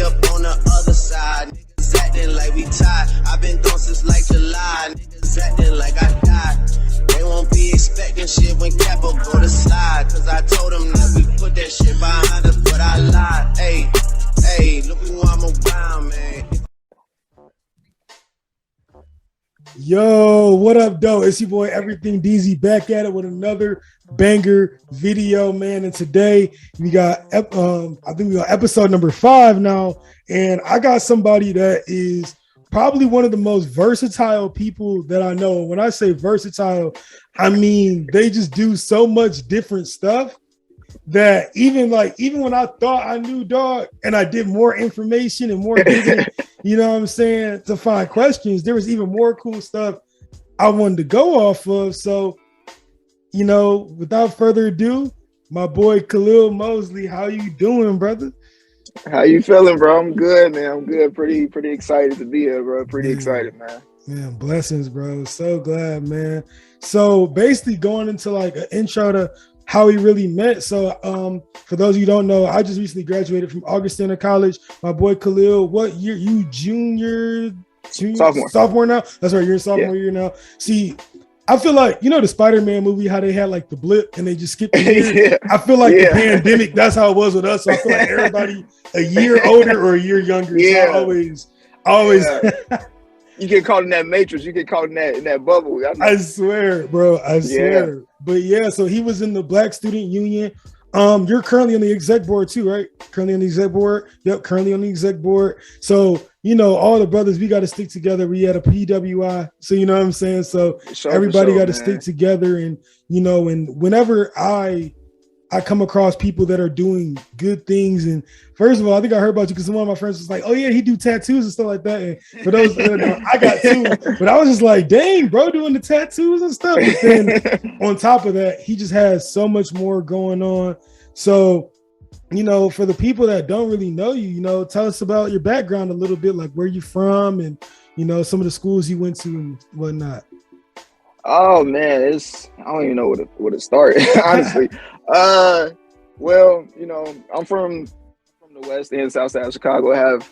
up on the other side. Niggas acting like we tied. I've been gone since like July. Niggas acting like I died. They won't be expecting shit when Capo go to slide. Cause I told them that we put that shit behind us, but I lied. Hey, look who I'm around, man. Yo, what up, though? It's your boy Everything Deezy back at it with another banger video, man. And today we got, I think we got episode number 5 now, and I got somebody that is probably one of the most versatile people that I know. When I say versatile, I mean they just do so much different stuff that even when I thought I knew, dog, and I did more information and more digging, you know what I'm saying, to find questions, there was even more cool stuff I wanted to go off of. So, you know, without further ado, my boy Khalil Mosley, how you doing, brother? How you feeling, bro? I'm good, man. I'm good. Pretty excited to be here, bro. Pretty excited, man. Man, blessings, bro. So glad, man. So basically going into like an intro to how we really met. So for those of you who don't know, I just recently graduated from Augustana College. My boy Khalil, what year? You junior? Sophomore now? That's right, you're in sophomore year now. See, I feel like, you know, the Spider-Man movie, how they had like the blip and they just skipped a year. Yeah. I feel like the pandemic, that's how it was with us. So I feel like everybody a year older or a year younger. Yeah. So always. Yeah. You get caught in that matrix. You get caught in that bubble. I swear, bro. I swear. Yeah. But yeah, so he was in the Black Student Union. You're currently on the exec board too, right? Currently on the exec board. Yep, currently on the exec board. So, you know, all the brothers, we got to stick together. We had a PWI. So, you know what I'm saying? So everybody got to stick together. And, you know, and whenever I come across people that are doing good things. And first of all, I think I heard about you because one of my friends was like, oh yeah, he do tattoos and stuff like that. And for those, I got 2, but I was just like, dang, bro, doing the tattoos and stuff. But then on top of that, he just has so much more going on. So, you know, for the people that don't really know you, you know, tell us about your background a little bit, like where you from and, you know, some of the schools you went to and whatnot. Oh man, I don't even know where to start, honestly. Well, you know, I'm from the West and South side of Chicago. I have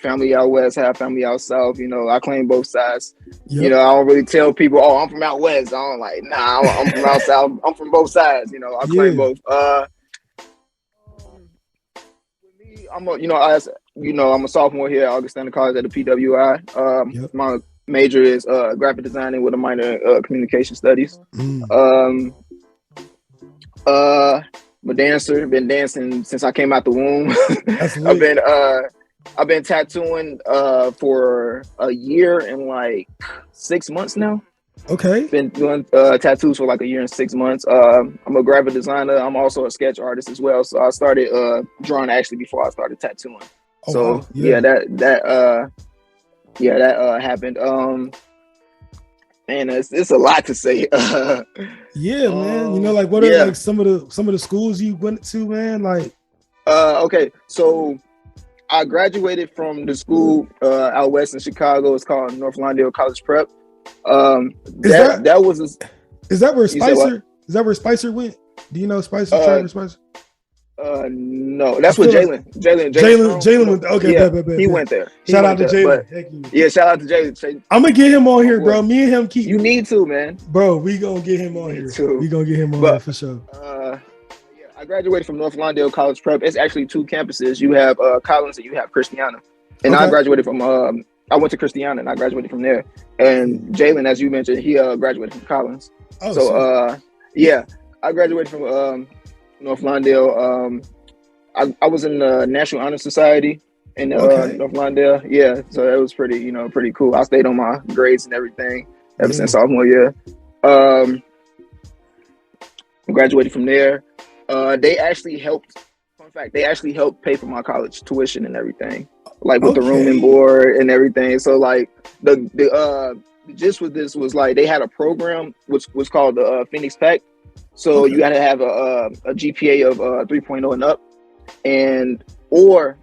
family out West, have family out South. You know, I claim both sides. Yep. You know, I don't really tell people, oh, I'm from out West. I don't like, nah, I'm from out South. I'm from both sides. You know, I claim both. With me, I'm a sophomore here at Augustana College at the PWI. My major is graphic designing with a minor in communication studies. I'm a dancer. Been dancing since I came out the womb. I've been tattooing for a year and like 6 months now. Okay. Been doing tattoos for like a year and 6 months. I'm a graphic designer. I'm also a sketch artist as well. So I started drawing actually before I started tattooing. Oh, so wow. Yeah, that happened. Man, it's a lot to say. Yeah, man. You know, like what are like some of the schools you went to, man? Like, okay, so I graduated from the school out west in Chicago. It's called North Lawndale College Prep. Is that where Spicer went? Do you know Spicer? Travis Spicer? No, that's what Jalen went. Okay, yeah, he went there. Shout out to Jalen. Yeah, shout out to Jalen. I'm gonna get him on here, bro. Me and him keep. You need to, man. Bro, we gonna get him on here. We gonna get him on here for sure. I graduated from North Lawndale College Prep. It's actually 2 campuses. You have Collins and you have Christiana. And I graduated from. I went to Christiana and I graduated from there. And Jalen, as you mentioned, he graduated from Collins. Oh, so I graduated from North Lawndale. I was in the National Honor Society in North Lawndale. Yeah, so it was pretty cool. I stayed on my grades and everything ever since sophomore year. I graduated from there. They actually helped. Fun fact: they actually helped pay for my college tuition and everything, like with the room and board and everything. So like the gist with this was like they had a program which was called the Phoenix Pact. So you had to have a GPA of 3.0 and up, and or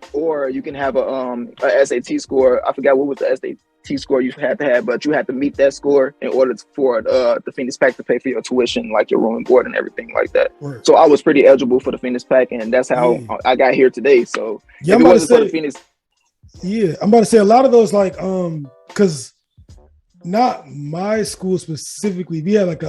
you can have a SAT score. I forgot what was the SAT score you had to have, but you had to meet that score in order for the Phoenix Pact to pay for your tuition, like your room and board and everything like that. Right. So I was pretty eligible for the Phoenix Pact, and that's how I got here today. So if it wasn't for the Phoenix, Yeah, I'm about to say a lot of those like because not my school specifically. We had like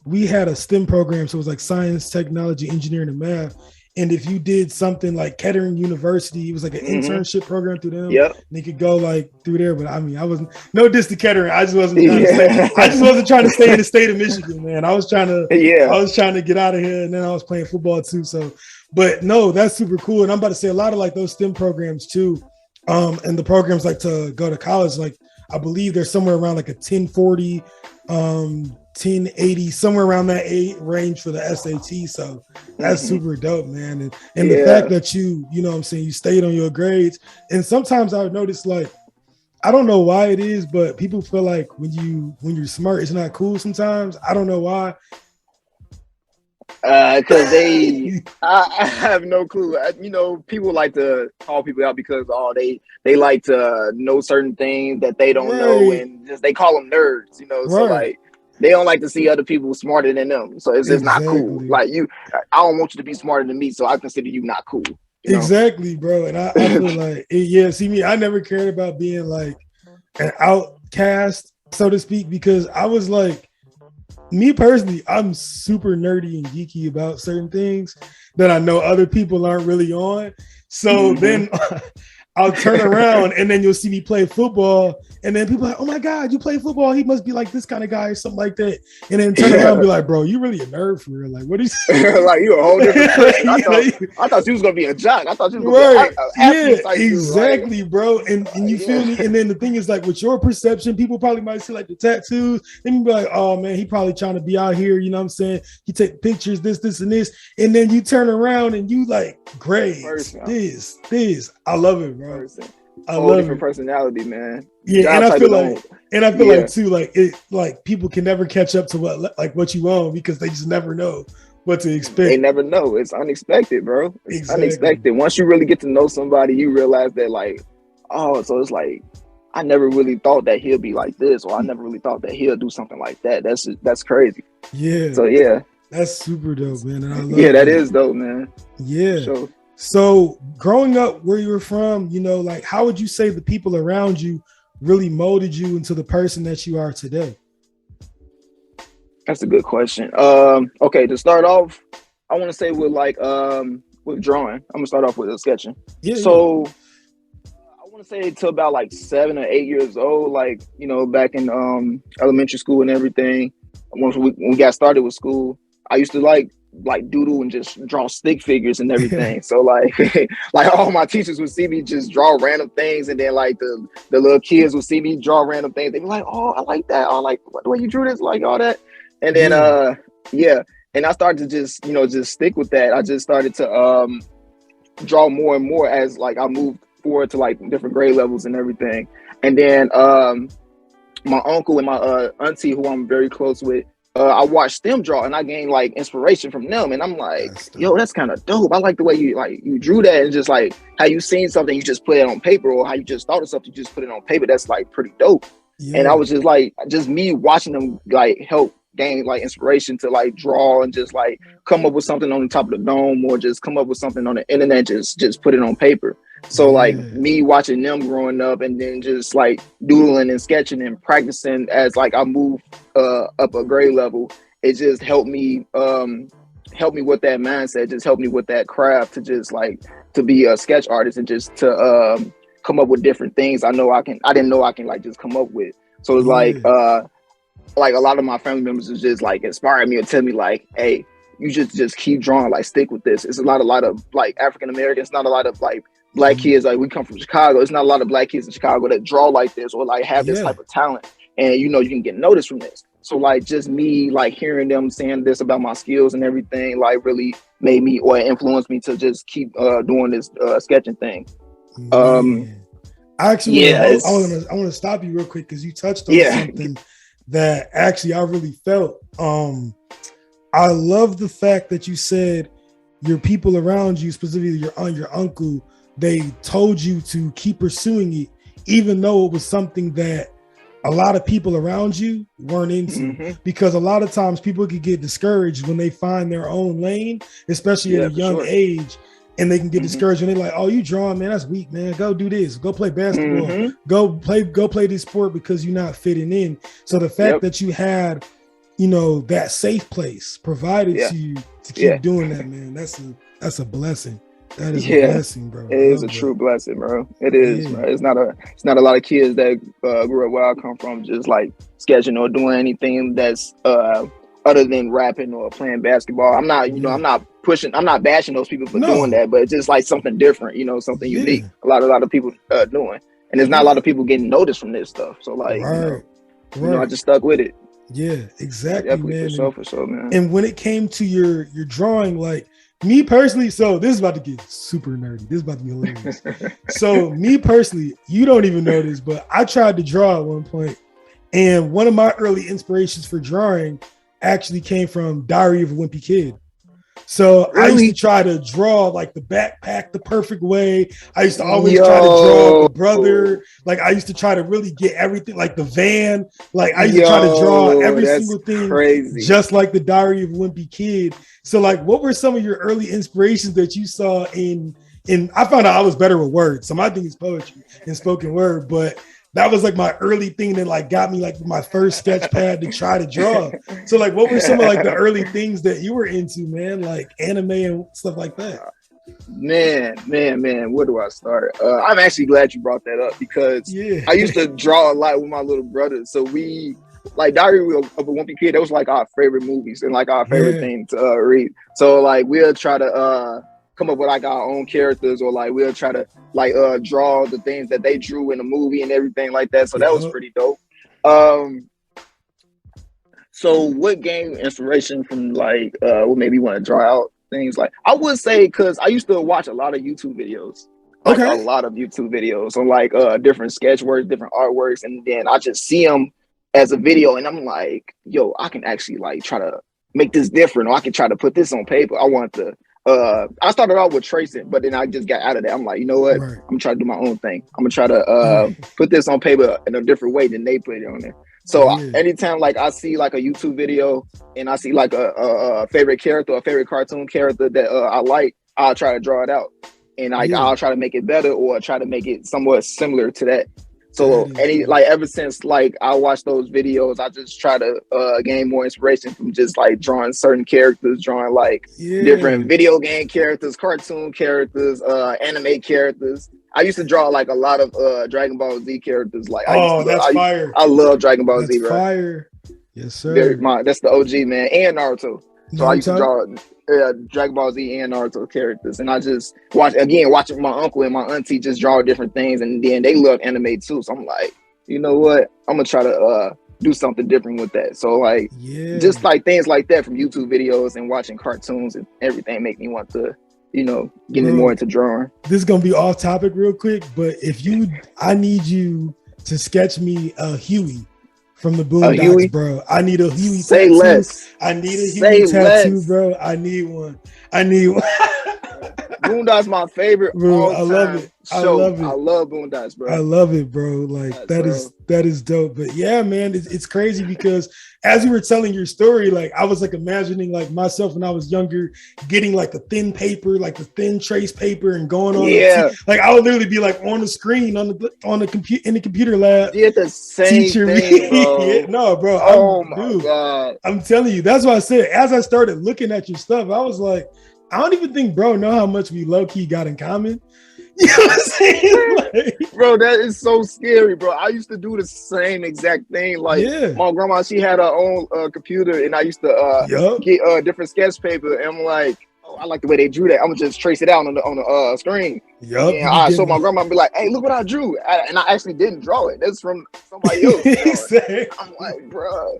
we had a STEM program, so it was like science, technology, engineering, and math. And if you did something like Kettering University, it was like an internship program through them. Yep. And you could go like through there. But I mean, I wasn't no diss to Kettering. I just wasn't trying to Yeah. stay. I just wasn't trying to stay in the state of Michigan, man. I was trying to get out of here, and then I was playing football too. So, but no, that's super cool. And I'm about to say a lot of like those STEM programs too. And the programs like to go to college, like I believe they're somewhere around like a 1040, 1080, somewhere around that range for the SAT. So that's super dope, man. And the fact that you know what I'm saying, you stayed on your grades. And sometimes I've noticed, like, I don't know why it is, but people feel like when you're smart, it's not cool sometimes. I don't know why. Because I have no clue. You know, people like to call people out because they like to know certain things that they don't know, and just they call them nerds. You know, so like they don't like to see other people smarter than them. So it's just not cool. Like I don't want you to be smarter than me, so I consider you not cool. You know? Exactly, bro. And I feel like see me, I never cared about being like an outcast, so to speak, because I was like, me personally, I'm super nerdy and geeky about certain things that I know other people aren't really on. So then I'll turn around and then you'll see me play football. And then people are like, oh my God, you play football. He must be like this kind of guy or something like that. And then turn around and be like, bro, you really a nerd for real. Like, what is like you a whole different person. I thought you was gonna be a jock. I thought you was gonna be an athlete exactly, dude, bro. And you feel me? And then the thing is, like, with your perception, people probably might see like the tattoos. Then you be like, oh man, he probably trying to be out here, you know what I'm saying? He take pictures, this, and this. And then you turn around and you like grades, this. I love it, bro. I love different personality, man. Yeah, and I feel like too, like it, like people can never catch up to what you own because they just never know what to expect. They never know. It's unexpected, bro. It's unexpected. Once you really get to know somebody, you realize that like, oh, so it's like I never really thought that he'll be like this, or I never really thought that he'll do something like that. That's crazy. Yeah. So yeah, that's super dope, man. And I love that is dope, man. Yeah. Sure. So growing up where you were from, you know, like how would you say the people around you really molded you into the person that you are today? That's a good question. Okay, to start off, I want to say with drawing. I'm gonna start off with sketching. I want to say to about like 7 or 8 years old, like, you know, back in elementary school and everything. When we got started with school, I used to like doodle and just draw stick figures and everything. So like like all my teachers would see me just draw random things, and then like the little kids would see me draw random things. They'd be like, oh, I like that. Oh, like the way you drew this, like all that. And then and I started to just stick with that. I just started to draw more and more as like I moved forward to like different grade levels and everything. And then my uncle and my auntie, who I'm very close with, I watched them draw and I gained like inspiration from them. And I'm like, yo, that's kind of dope. I like the way you drew that, and just like how you seen something, you just put it on paper, or how you just thought of something, you just put it on paper. That's like pretty dope. Yeah. And I was just like, me watching them like help gain like inspiration to like draw and just like come up with something on the top of the dome, or just come up with something on the internet, just put it on paper. So like me watching them growing up, and then just like doodling and sketching and practicing as like I move up a grade level, it just helped me with that mindset, just helped me with that craft to just like to be a sketch artist, and just to come up with different things I didn't know I can like just come up with. So it's like a lot of my family members is just like inspiring me and tell me like, hey, you just keep drawing, like stick with this. It's a lot of like African Americans, not a lot of like Black kids. Like we come from Chicago. It's not a lot of Black kids in Chicago that draw like this, or like have this type of talent. And you know, you can get noticed from this. So like just me like hearing them saying this about my skills and everything, like really made me or influenced me to just keep doing this sketching thing. Actually, I want to stop you real quick because you touched on something that actually I really felt. I love the fact that you said your people around you, specifically your aunt, your uncle, they told you to keep pursuing it, even though it was something that a lot of people around you weren't into. Because a lot of times people could get discouraged when they find their own lane, especially at a young age. and they can get discouraged and they're like, oh, you drawing, man, that's weak, man. Go do this. Go play basketball. Go play this sport because you're not fitting in. So the fact that you had, you know, that safe place provided to you to keep doing that, man, that's a blessing. That is a blessing, bro. It is a true blessing, bro. It is, bro. It's not a lot of kids that grew up where I come from just like sketching or doing anything that's other than rapping or playing basketball. I'm not, you know, I'm not bashing those people for doing that, but it's just like something different, you know, something unique. A lot of people doing, and there's not a lot of people getting noticed from this stuff. So like, you know, I just stuck with it. Yeah, exactly, man. For sure, man. And when it came to your drawing, like me personally, so this is about to get super nerdy. This is about to be hilarious. So me personally, you don't even know this, but I tried to draw at one point, and one of my early inspirations for drawing actually came from Diary of a Wimpy Kid. So I used to try to draw like the backpack the perfect way. I used to always try to draw the brother. Like I used to try to really get everything, like the van. Like I used to try to draw every single thing just like the Diary of a Wimpy Kid. So like, what were some of your early inspirations that you saw in I found out I was better with words. So my thing is poetry and spoken word, but that was like my early thing that like got me like my first sketch pad to try to draw. So like, what were some of like the early things that you were into, man? Like anime and stuff like that. Man, where do I start? I'm actually glad you brought that up because I used to draw a lot with my little brother. So we like Diary of a Wimpy Kid. That was like our favorite movies and like our favorite thing to read. So like we'll try to come up with like our own characters, or like we'll try to like draw the things that they drew in the movie and everything like that. So that was pretty dope. So what gave inspiration from like what made me want to draw out things? Like I would say because I used to watch a lot of YouTube videos. Like a lot of YouTube videos on like different sketch works, different artworks, and then I just see them as a video and I'm like, yo, I can actually like try to make this different, or I can try to put this on paper. I want to I started out with tracing, but then I just got out of that. I'm like, you know what? I'm gonna try to do my own thing. I'm gonna try to put this on paper in a different way than they put it on there. So anytime like I see like a YouTube video and I see like a favorite character, a favorite cartoon character that I like, I'll try to draw it out, and I'll try to make it better or try to make it somewhat similar to that. So ever since like I watched those videos, I just try to gain more inspiration from just like drawing certain characters, drawing like different video game characters, cartoon characters, anime characters. I used to draw like a lot of Dragon Ball Z characters. Like fire. I love Dragon Ball Z, right? Fire. Yes, sir. That's the OG, man, and Naruto. So I used to draw Dragon Ball Z and Naruto characters, and I just watching my uncle and my auntie just draw different things, and then they love anime too. So I'm like, you know what? I'm gonna try to do something different with that. So like, just like things like that from YouTube videos and watching cartoons and everything make me want to, you know, get me more into drawing. This is gonna be off topic real quick, but I need you to sketch me a Huey from the Boondocks, bro. I need a Huey tattoo. Less. I need a Huey tattoo, bro. I need one. Boondocks my favorite. Bro, I love it. I love Boondocks, bro. I love it, bro. Like that is dope. But yeah, man, it's crazy because as you were telling your story, like I was like imagining like myself when I was younger, getting like the thin paper, like the thin trace paper, and going on. Like I would literally be like on the screen on the computer in the computer lab. Yeah, the same thing, bro. No, bro. Oh my god. I'm telling you, that's why I said as I started looking at your stuff, I was like, I don't even think bro know how much we low-key got in common. You know what I'm saying? Like, bro, that is so scary, bro. I used to do the same exact thing. Like my grandma, she had her own computer, and I used to get different sketch paper. And I'm like, oh, I like the way they drew that. I'm gonna just trace it out on the screen. And so my grandma would be like, hey, look what I drew. And I actually didn't draw it. That's from somebody else. I'm like, bro.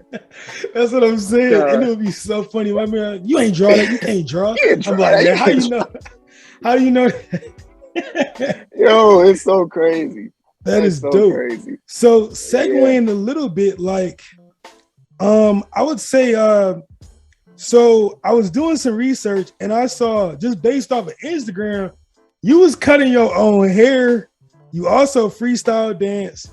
That's what I'm saying. And it would be so funny. My man, you ain't draw that. You can't draw. I'm like, man, how you know? How do you know? Yo, it's so crazy. That is so dope. Crazy. So segueing a little bit, like, I would say, so I was doing some research and I saw just based off of Instagram, you was cutting your own hair. You also freestyle dance.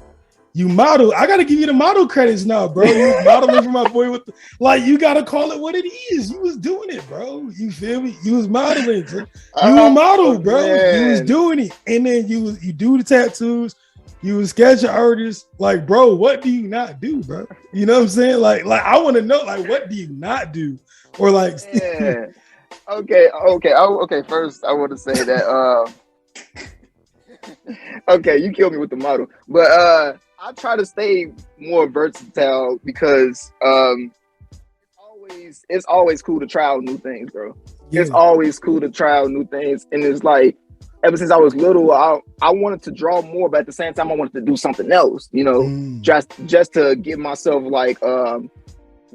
You model. I gotta give you the model credits now, bro. You was modeling for my boy with like you gotta call it what it is. You was doing it, bro. You feel me? You was modeling. You a model, bro. Man. You was doing it. And then you do the tattoos, you was sketch artist. Like, bro, what do you not do, bro? You know what I'm saying? Like I want to know, like, what do you not do? Or like yeah. Okay. First, I want to say that okay, you killed me with the model. But I try to stay more versatile because it's always cool to try out new things, bro. Yeah. It's always cool to try out new things. And it's like ever since I was little, I wanted to draw more, but at the same time I wanted to do something else, you know, just to give myself like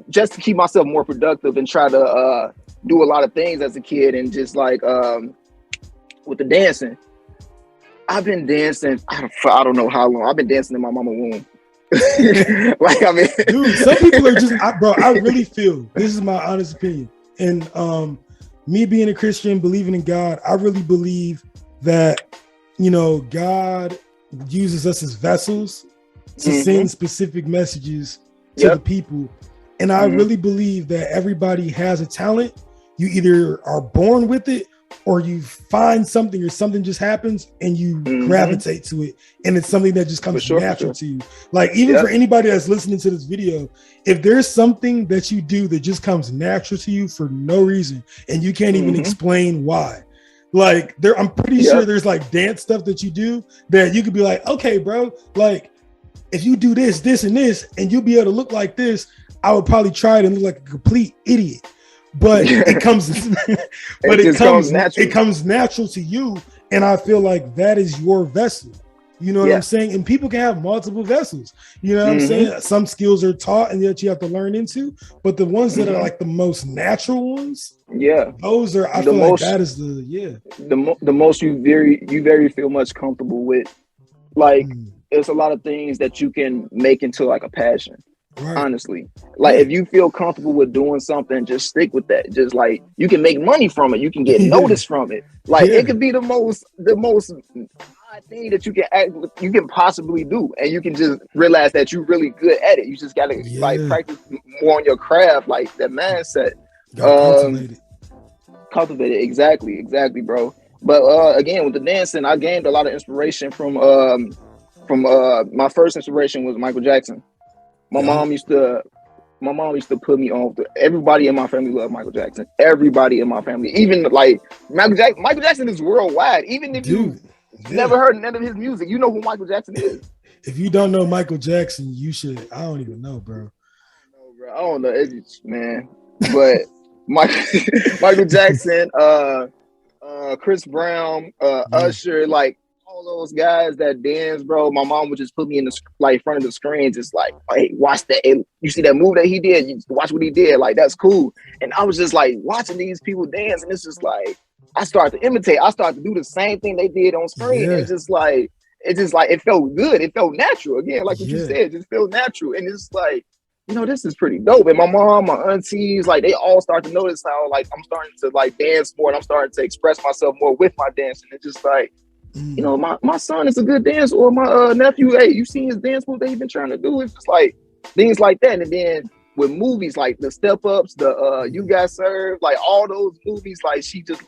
just to keep myself more productive and try to do a lot of things as a kid. And just like with the dancing, I've been dancing, I don't know how long. I've been dancing in my mama's womb. Like, I mean, dude, some people are just, bro, I really feel, this is my honest opinion. And me being a Christian, believing in God, I really believe that, you know, God uses us as vessels to send specific messages to the people. And I really believe that everybody has a talent. You either are born with it or you find something or something just happens and you gravitate to it. And it's something that just comes natural to you. Like even for anybody that's listening to this video, if there's something that you do that just comes natural to you for no reason and you can't even explain why, like I'm pretty sure there's like dance stuff that you do that you could be like, okay, bro, like if you do this, this, and this, and you'll be able to look like this, I would probably try it and look like a complete idiot. But it comes, it comes natural to you, and I feel like that is your vessel. You know what I'm saying? And people can have multiple vessels. You know what I'm saying? Some skills are taught and that you have to learn into, but the ones that are like the most natural ones, those are. I feel like that is the most you very feel much comfortable with. Like it's a lot of things that you can make into like a passion. Right. Honestly, like if you feel comfortable with doing something, just stick with that. Just like you can make money from it, you can get noticed from it. Like it could be the most odd thing that you can possibly do, and you can just realize that you're really good at it. You just gotta like practice more on your craft, like that mindset. Cultivate it. Exactly, bro. But again, with the dancing, I gained a lot of inspiration from my first inspiration was Michael Jackson. My mom used to put me on. Everybody in my family loved Michael Jackson. Everybody in my family, even like Michael Jackson is worldwide. Even if you never heard none of his music, you know who Michael Jackson is. If you don't know Michael Jackson, you should. I don't even know, bro. I don't know, man. But Michael Jackson, Chris Brown, Usher, like. All those guys that dance, bro. My mom would just put me in the front of the screen, just like, hey, watch that. And you see that move that he did? You watch what he did. Like that's cool. And I was just like watching these people dance, and it's just like I started to imitate. I started to do the same thing they did on screen. It's just like it felt good. It felt natural. Again, like what you said, it just felt natural. And it's like, you know, this is pretty dope. And my mom, my aunties, like they all start to notice how like I'm starting to like dance more, and I'm starting to express myself more with my dancing. It's just like. You know, my son is a good dancer, or my nephew, hey, you seen his dance move that he's been trying to do? It's just like things like that. And then with movies like the Step Ups, the You Got Served, like all those movies, like she just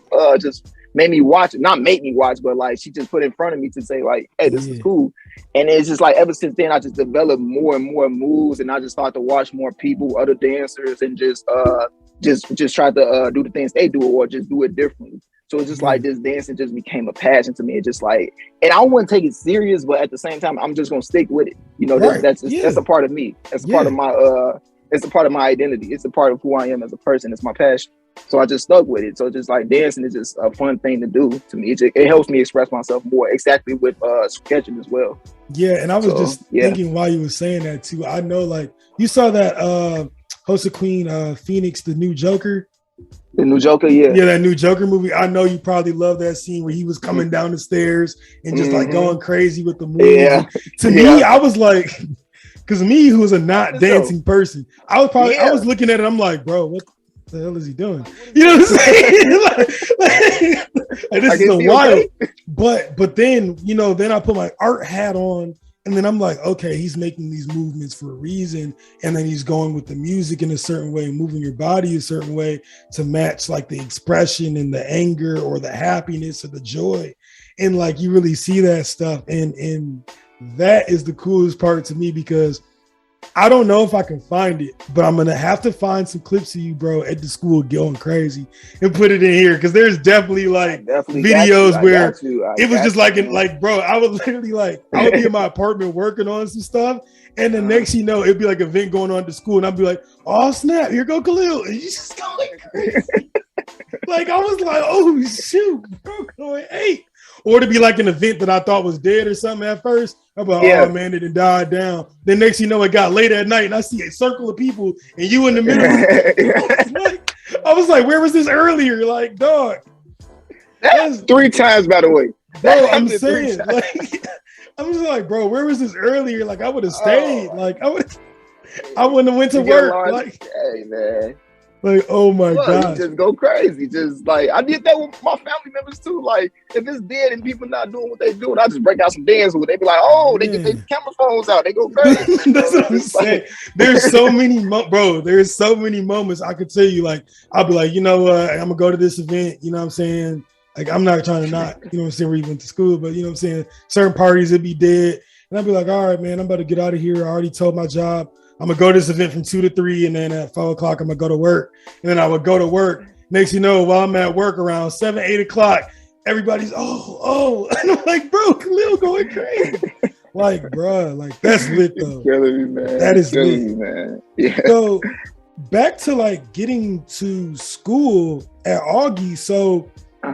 made me watch it. Not make me watch, but like she just put in front of me to say like, hey, this is cool. And it's just like ever since then I just developed more and more moves, and I just started to watch more people, other dancers, and just try to do the things they do or just do it differently. So it's just like this dancing just became a passion to me. It's just like, and I wouldn't take it serious, but at the same time, I'm just gonna stick with it. You know, that's a part of me. That's a part of my it's a part of my identity. It's a part of who I am as a person. It's my passion. So I just stuck with it. So just like dancing is just a fun thing to do to me. It helps me express myself more. Exactly with sketching as well. Yeah, and I was just thinking while you were saying that too. I know, like you saw that Host of Queen Phoenix, the new Joker. The new Joker, that new Joker movie. I know you probably love that scene where he was coming down the stairs and just like going crazy with the movie. Yeah. To me, I was like, because me, who was a not dancing person, I was looking at it. I'm like, bro, what the hell is he doing? You know what I'm saying? like this is a wild. But then, you know, then I put my art hat on And then I'm like, okay, he's making these movements for a reason. And then he's going with the music in a certain way, moving your body a certain way to match like the expression and the anger or the happiness or the joy. And like you really see that stuff. And that is the coolest part to me, because I don't know if I can find it, but I'm gonna have to find some clips of you, bro, at the school going crazy and put it in here, because there's definitely like videos where it was just like, bro, I would literally like, I would be in my apartment working on some stuff, and the next you know, it'd be like an event going on at the school, and I'd be like, oh snap, here go Khalil, and he's just going crazy. Like I was like, oh shoot, bro, going 8. Or to be like an event that I thought was dead or something at first. I'm like, oh man, it had died down. Then next you know, it got late at night and I see a circle of people and you in the middle. I was like, where was this earlier? Like, dog. That's 3 times, by the way. Bro, I'm saying, like, I'm just like, bro, where was this earlier? Like, I would have stayed. Like, I wouldn't have went to work. Like, hey, man. Like, oh my God. Just go crazy. Just like, I did that with my family members too. Like, if it's dead and people not doing what they doing, I just break out some dance with it. They be like, oh, they get their camera phones out. They go crazy. That's what I'm saying. There's so many, bro, there's so many moments I could tell you, like, I'll be like, you know what, I'm going to go to this event. You know what I'm saying? Like, I'm not trying to not, you know what I'm saying, where you went to school, but you know what I'm saying? Certain parties, it'd be dead. And I'd be like, all right, man, I'm about to get out of here. I already told my job. I'm gonna go to this event from 2 to 3, and then at 5 o'clock, I'm gonna go to work. And then I would go to work. Next, you know, while I'm at work around 7, 8 o'clock, everybody's, oh. And I'm like, bro, Khalil going crazy. Like, bro, like that's lit though. Me, man. That is lit, me, man. Yeah. So back to like getting to school at Augie. So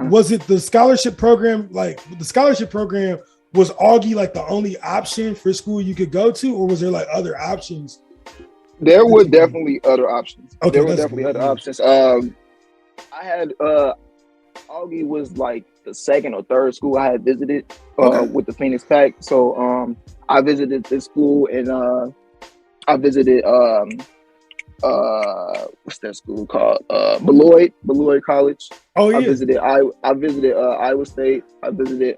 was it the scholarship program? Like the scholarship program, was Augie like the only option for school you could go to, or was there like other options? There were definitely other options. Okay, there were definitely other options. I had Augie was like the second or third school I had visited with the Phoenix Pack. So I visited this school, and I visited what's that school called? Beloit College. Oh yeah. I visited Iowa State. I visited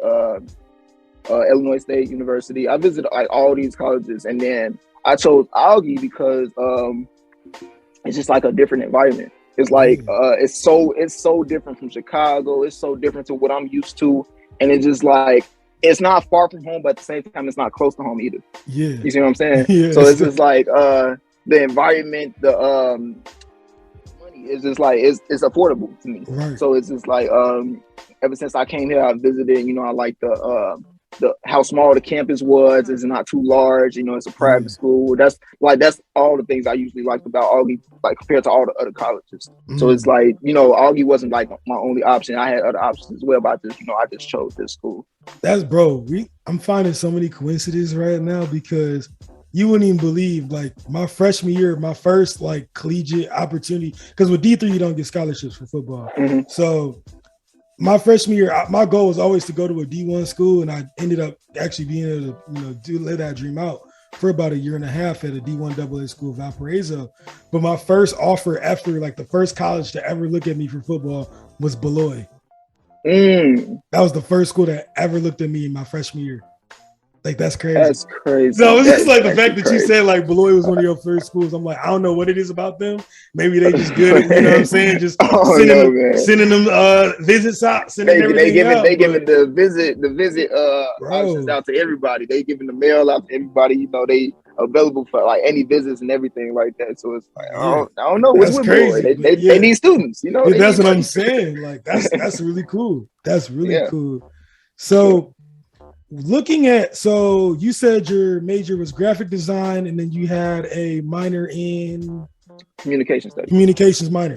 Illinois State University. I visited like all these colleges, and then I chose Augie because it's just like a different environment. It's like it's so different from Chicago. It's so different to what I'm used to, and it's just like it's not far from home, but at the same time, it's not close to home either. Yeah, you see what I'm saying? Yeah. So it's just like the environment, the money is just like it's affordable to me. Right. So it's just like ever since I came here, I visited. You know, I like the how small the campus was. It's not too large. You know, it's a private school. That's all the things I usually liked about Augie, like compared to all the other colleges. So it's like, you know, Augie wasn't like my only option. I had other options as well, but I just chose this school. That's I'm finding so many coincidences right now, because you wouldn't even believe, like my freshman year, my first like collegiate opportunity, because with D3 you don't get scholarships for football. So my freshman year, my goal was always to go to a D1 school, and I ended up actually being able to, let that dream out for about 1.5 years at a D1 AA school, Valparaiso. But my first offer after, like the first college to ever look at me for football was Beloit. That was the first school that ever looked at me in my freshman year. Like, that's crazy. That's crazy. No, it's just like the fact that you said like Beloit was one of your first schools. I'm like, I don't know what it is about them. Maybe they just good at, you know what I'm saying? Just sending them visits out, sending everything out. They giving the visit options out to everybody. They giving the mail out to everybody. You know, they available for like any visits and everything like that. So it's like, I don't know what's crazy. They need students, you know. Yeah, that's what I'm saying. Like that's really cool. That's really cool. So looking at, so you said your major was graphic design, and then you had a minor in communications minor.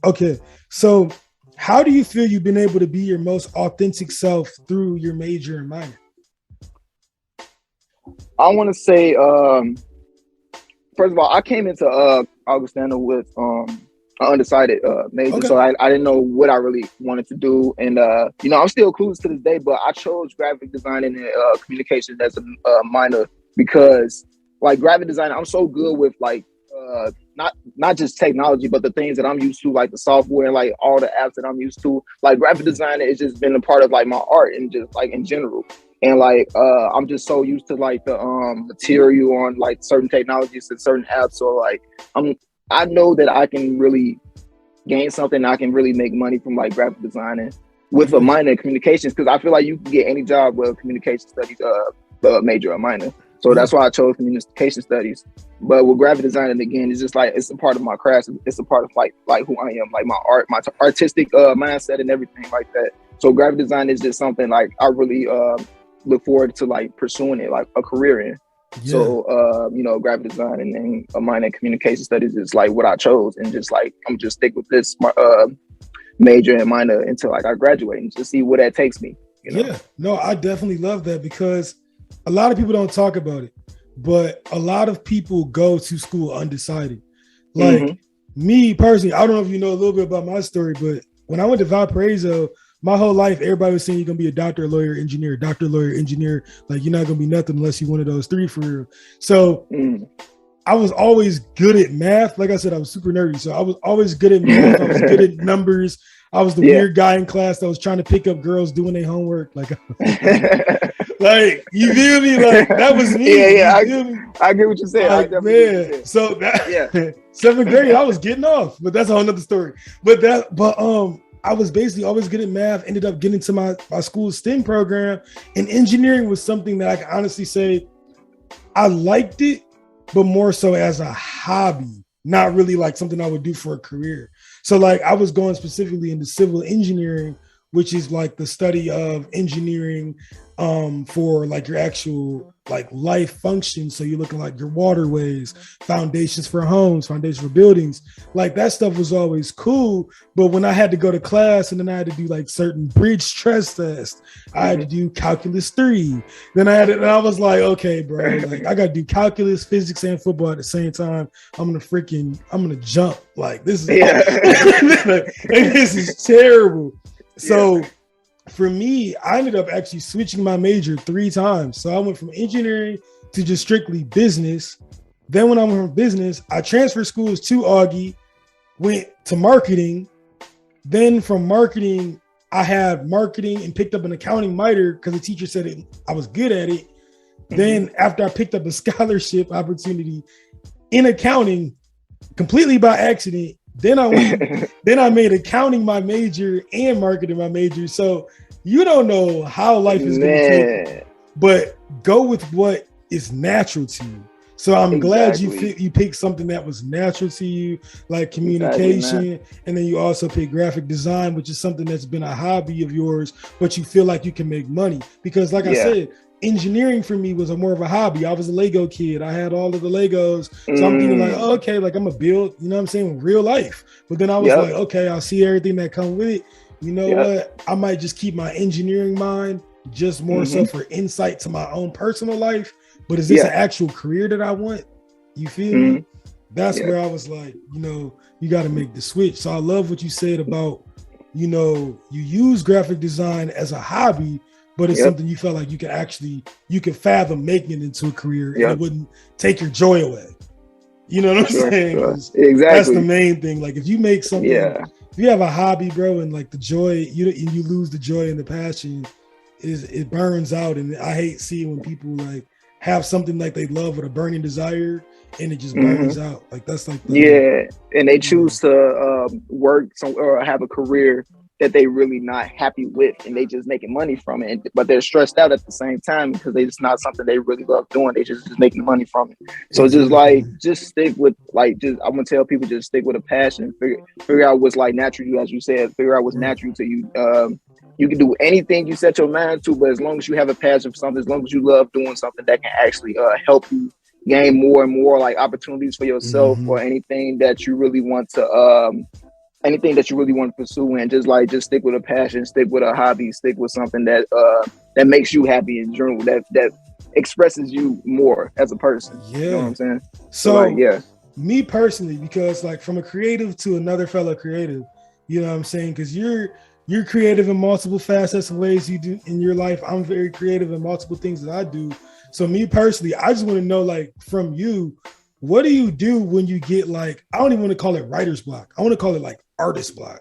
Okay. So how do you feel you've been able to be your most authentic self through your major and minor? I want to say, first of all, I came into Augustana with an undecided major, so I didn't know what I really wanted to do, and I'm still clueless to this day. But I chose graphic design and communications as a minor because, like, graphic design, I'm so good with like not just technology, but the things that I'm used to, like the software and like all the apps that I'm used to. Like graphic design has just been a part of like my art and just like in general. And like I'm just so used to like the material on like certain technologies and certain apps. So like I know that I can really gain something. I can really make money from like graphic designing with a minor in communications, because I feel like you can get any job with communication studies major or minor. So that's why I chose communication studies. But with graphic designing, again, it's just like it's a part of my craft. It's a part of like who I am, like my art, my artistic mindset and everything like that. So graphic design is just something like I really look forward to like pursuing it like a career in. Yeah. So you know, graphic design and then a minor in communication studies is like what I chose, and just like I'm just stick with this major and minor until like I graduate and just see where that takes me. You know? Yeah, no, I definitely love that, because a lot of people don't talk about it, but a lot of people go to school undecided. Like me personally, I don't know if you know a little bit about my story, but when I went to Valparaiso, my whole life, everybody was saying you're gonna be a doctor, lawyer, engineer, doctor, lawyer, engineer. Like you're not gonna be nothing unless you're one of those three for real. So I was always good at math. Like I said, I was super nerdy. So I was always good at math. I was good at numbers. I was the weird guy in class that was trying to pick up girls doing their homework. Like, like you feel me? Like that was me. Yeah. I get what you're saying. Like, man. So that 7th grade, I was getting off, but that's a whole nother story. But I was basically always good at math, ended up getting to my school's STEM program, and engineering was something that I can honestly say I liked it, but more so as a hobby, not really like something I would do for a career. So like I was going specifically into civil engineering, which is like the study of engineering for like your actual like life functions. So you're looking like your waterways, foundations for homes, foundations for buildings. Like that stuff was always cool. But when I had to go to class and then I had to do like certain bridge stress tests, I had to do calculus 3. Then I was like, okay, bro, like I got to do calculus, physics, and football at the same time. I'm gonna jump. Like this is this is terrible. So for me, I ended up actually switching my major 3 times. So I went from engineering to just strictly business. Then when I went from business, I transferred schools to Augie, went to marketing. Then from marketing, I had marketing and picked up an accounting minor because the teacher said I was good at it. Then after I picked up a scholarship opportunity in accounting, completely by accident, then I made accounting my major and marketing my major. So you don't know how life is going to take you, but go with what is natural to you. So I'm glad you picked something that was natural to you, like communication, and then you also picked graphic design, which is something that's been a hobby of yours, but you feel like you can make money. Because like I said, engineering for me was more of a hobby. I was a Lego kid. I had all of the Legos. So I'm thinking like, oh, okay, like I'm gonna build, you know what I'm saying, real life. But then I was like, okay, I see everything that comes with it. You know what? I might just keep my engineering mind just more so for insight to my own personal life. But is this an actual career that I want? You feel me? That's where I was like, you know, you got to make the switch. So I love what you said about, you know, you use graphic design as a hobby, but it's something you felt like you could fathom making it into a career and it wouldn't take your joy away. You know what I'm saying? Exactly. That's the main thing. Like if you make something, if you have a hobby, bro, and like the joy, you lose the joy and the passion, it burns out. And I hate seeing when people like have something like they love with a burning desire and it just burns out. Like that's like and they choose to work or have a career that they really not happy with, and they just making money from it, but they're stressed out at the same time because it's not something they really love doing. They just making money from it. So just stick with I'm gonna tell people, just stick with a passion. Figure out what's like natural to you, as you said. Figure out what's natural to you. You can do anything you set your mind to, but as long as you have a passion for something, as long as you love doing something that can actually help you gain more and more like opportunities for yourself, or anything that you really want to pursue, and just stick with a passion, stick with a hobby, stick with something that makes you happy in general, that expresses you more as a person. You know what I'm saying? So me personally, because like from a creative to another fellow creative, you know what I'm saying? Because you're creative in multiple facets and ways you do in your life. I'm very creative in multiple things that I do. So me personally, I just want to know, like, from you, what do you do when you get like, I don't even want to call it writer's block. I want to call it like artist block.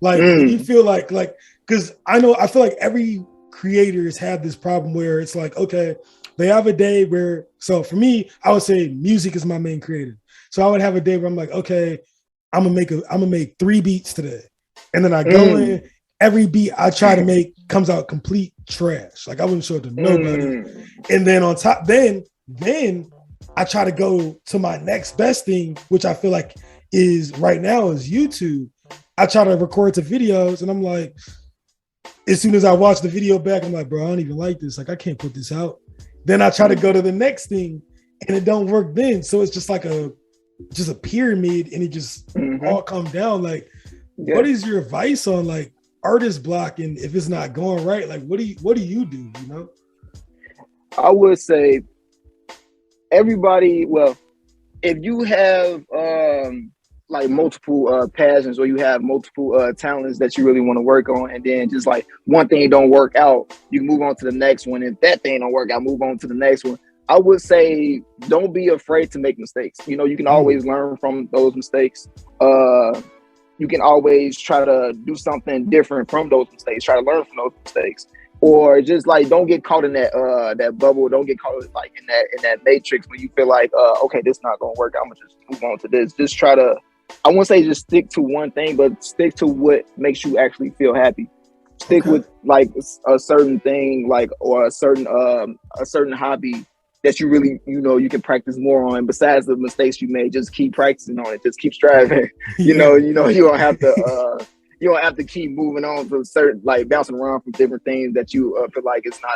Like when you feel like, because I feel like every creators have this problem where it's like, okay, they have a day where, so for me, I would say music is my main creative. So I would have a day where I'm like, okay, I'm gonna make 3 beats today. And then I go in, every beat I try to make comes out complete trash. Like I wouldn't show it to nobody. And then on top, then I try to go to my next best thing, which I feel like is right now is YouTube. I try to record the videos and I'm like, as soon as I watch the video back, I'm like, bro, I don't even like this. Like I can't put this out. Then I try to go to the next thing and it don't work then. So it's just like a pyramid and it just all come down. Like, what is your advice on like artist block? And if it's not going right, like what do you do, you know? I would say everybody, well, if you have like multiple passions or you have multiple talents that you really want to work on, and then just like one thing don't work out, you can move on to the next one. If that thing don't work out, move on to the next one. I would say don't be afraid to make mistakes. You know, you can always learn from those mistakes. You can always try to do something different from those mistakes, try to learn from those mistakes. Or just like don't get caught in that bubble. Don't get caught like in that matrix when you feel like okay, this is not gonna work. I'm gonna just move on to this. Just try to, I won't say just stick to one thing, but stick to what makes you actually feel happy. Stick with like a certain thing, like or a certain hobby that you really, you know, you can practice more on. Besides the mistakes you made, just keep practicing on it. Just keep striving. You know, you don't have to. You don't have to keep moving on to certain, like bouncing around from different things that you feel like it's not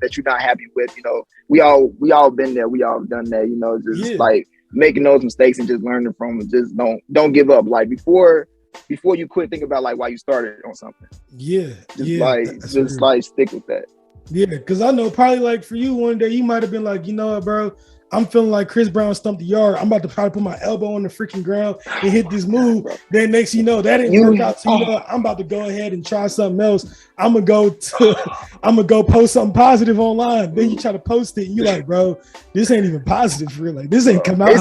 that you're not happy with. You know, we all been there. We all done that. You know, just like making those mistakes and just learning from them. Just don't give up. Like before you quit, think about like why you started on something. Just like stick with that. Yeah, because I know probably like for you one day you might have been like, you know what, bro, I'm feeling like Chris Brown stumped the yard. I'm about to try to put my elbow on the freaking ground and hit this move. Then next you know that didn't work out. So you know I'm about to go ahead and try something else. I'm gonna go post something positive online. Then you try to post it and you're like, bro, this ain't even positive for real. Like this ain't come out.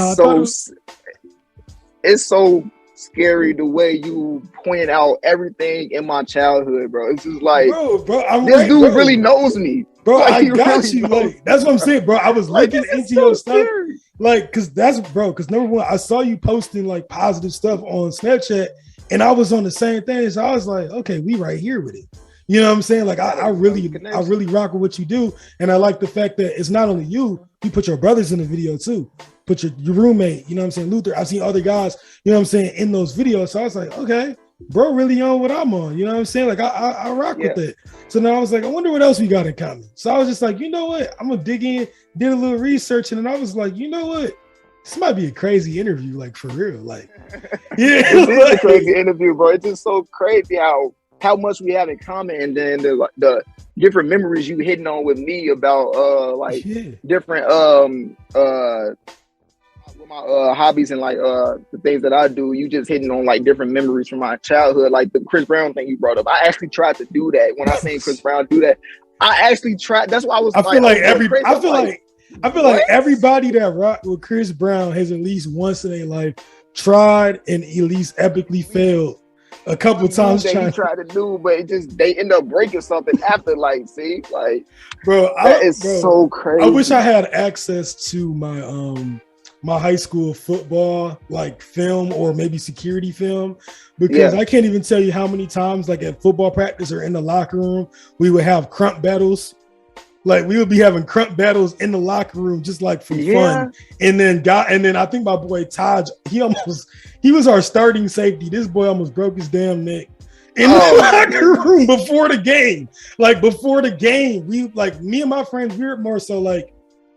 It's so scary the way you pointed out everything in my childhood, bro. It's just like, bro, this dude really knows me. Bro, like, I got you. Like, that's what I'm saying, bro. I was looking into your stuff. Like, cause number one, I saw you posting like positive stuff on Snapchat, and I was on the same thing. So I was like, okay, we right here with it. You know what I'm saying? Like, I really rock with what you do. And I like the fact that it's not only you put your brothers in the video too. Put your roommate, you know what I'm saying, Luther. I've seen other guys, you know what I'm saying, in those videos. So I was like, okay, bro really on what I'm on, you know what I'm saying? Like I rock with it. So now I was like, I wonder what else we got in common. So I was just like, you know what? I'm gonna dig in, did a little research, and then I was like, you know what? This might be a crazy interview, like for real. Like, yeah, it is a crazy interview, bro. It's just so crazy how much we have in common, and then the different memories you hitting on with me about different my hobbies and like the things that I do. You just hitting on like different memories from my childhood, like the Chris Brown thing you brought up. I actually tried to do that when I seen Chris Brown do that. I actually tried. That's why I was. I feel like everybody that rocked with Chris Brown has at least once in their life tried and at least epically failed a couple times. That he tried to do, but it just they end up breaking something after. Like, see, like, bro, that is so crazy. I wish I had access to my my high school football like film or maybe security film, because I can't even tell you how many times like at football practice or in the locker room we would have crump battles. Like we would be having crump battles in the locker room just like for fun. And then I think my boy Taj, he was our starting safety. This boy almost broke his damn neck in the locker room before the game. Like before the game, we like me and my friends, we were more so like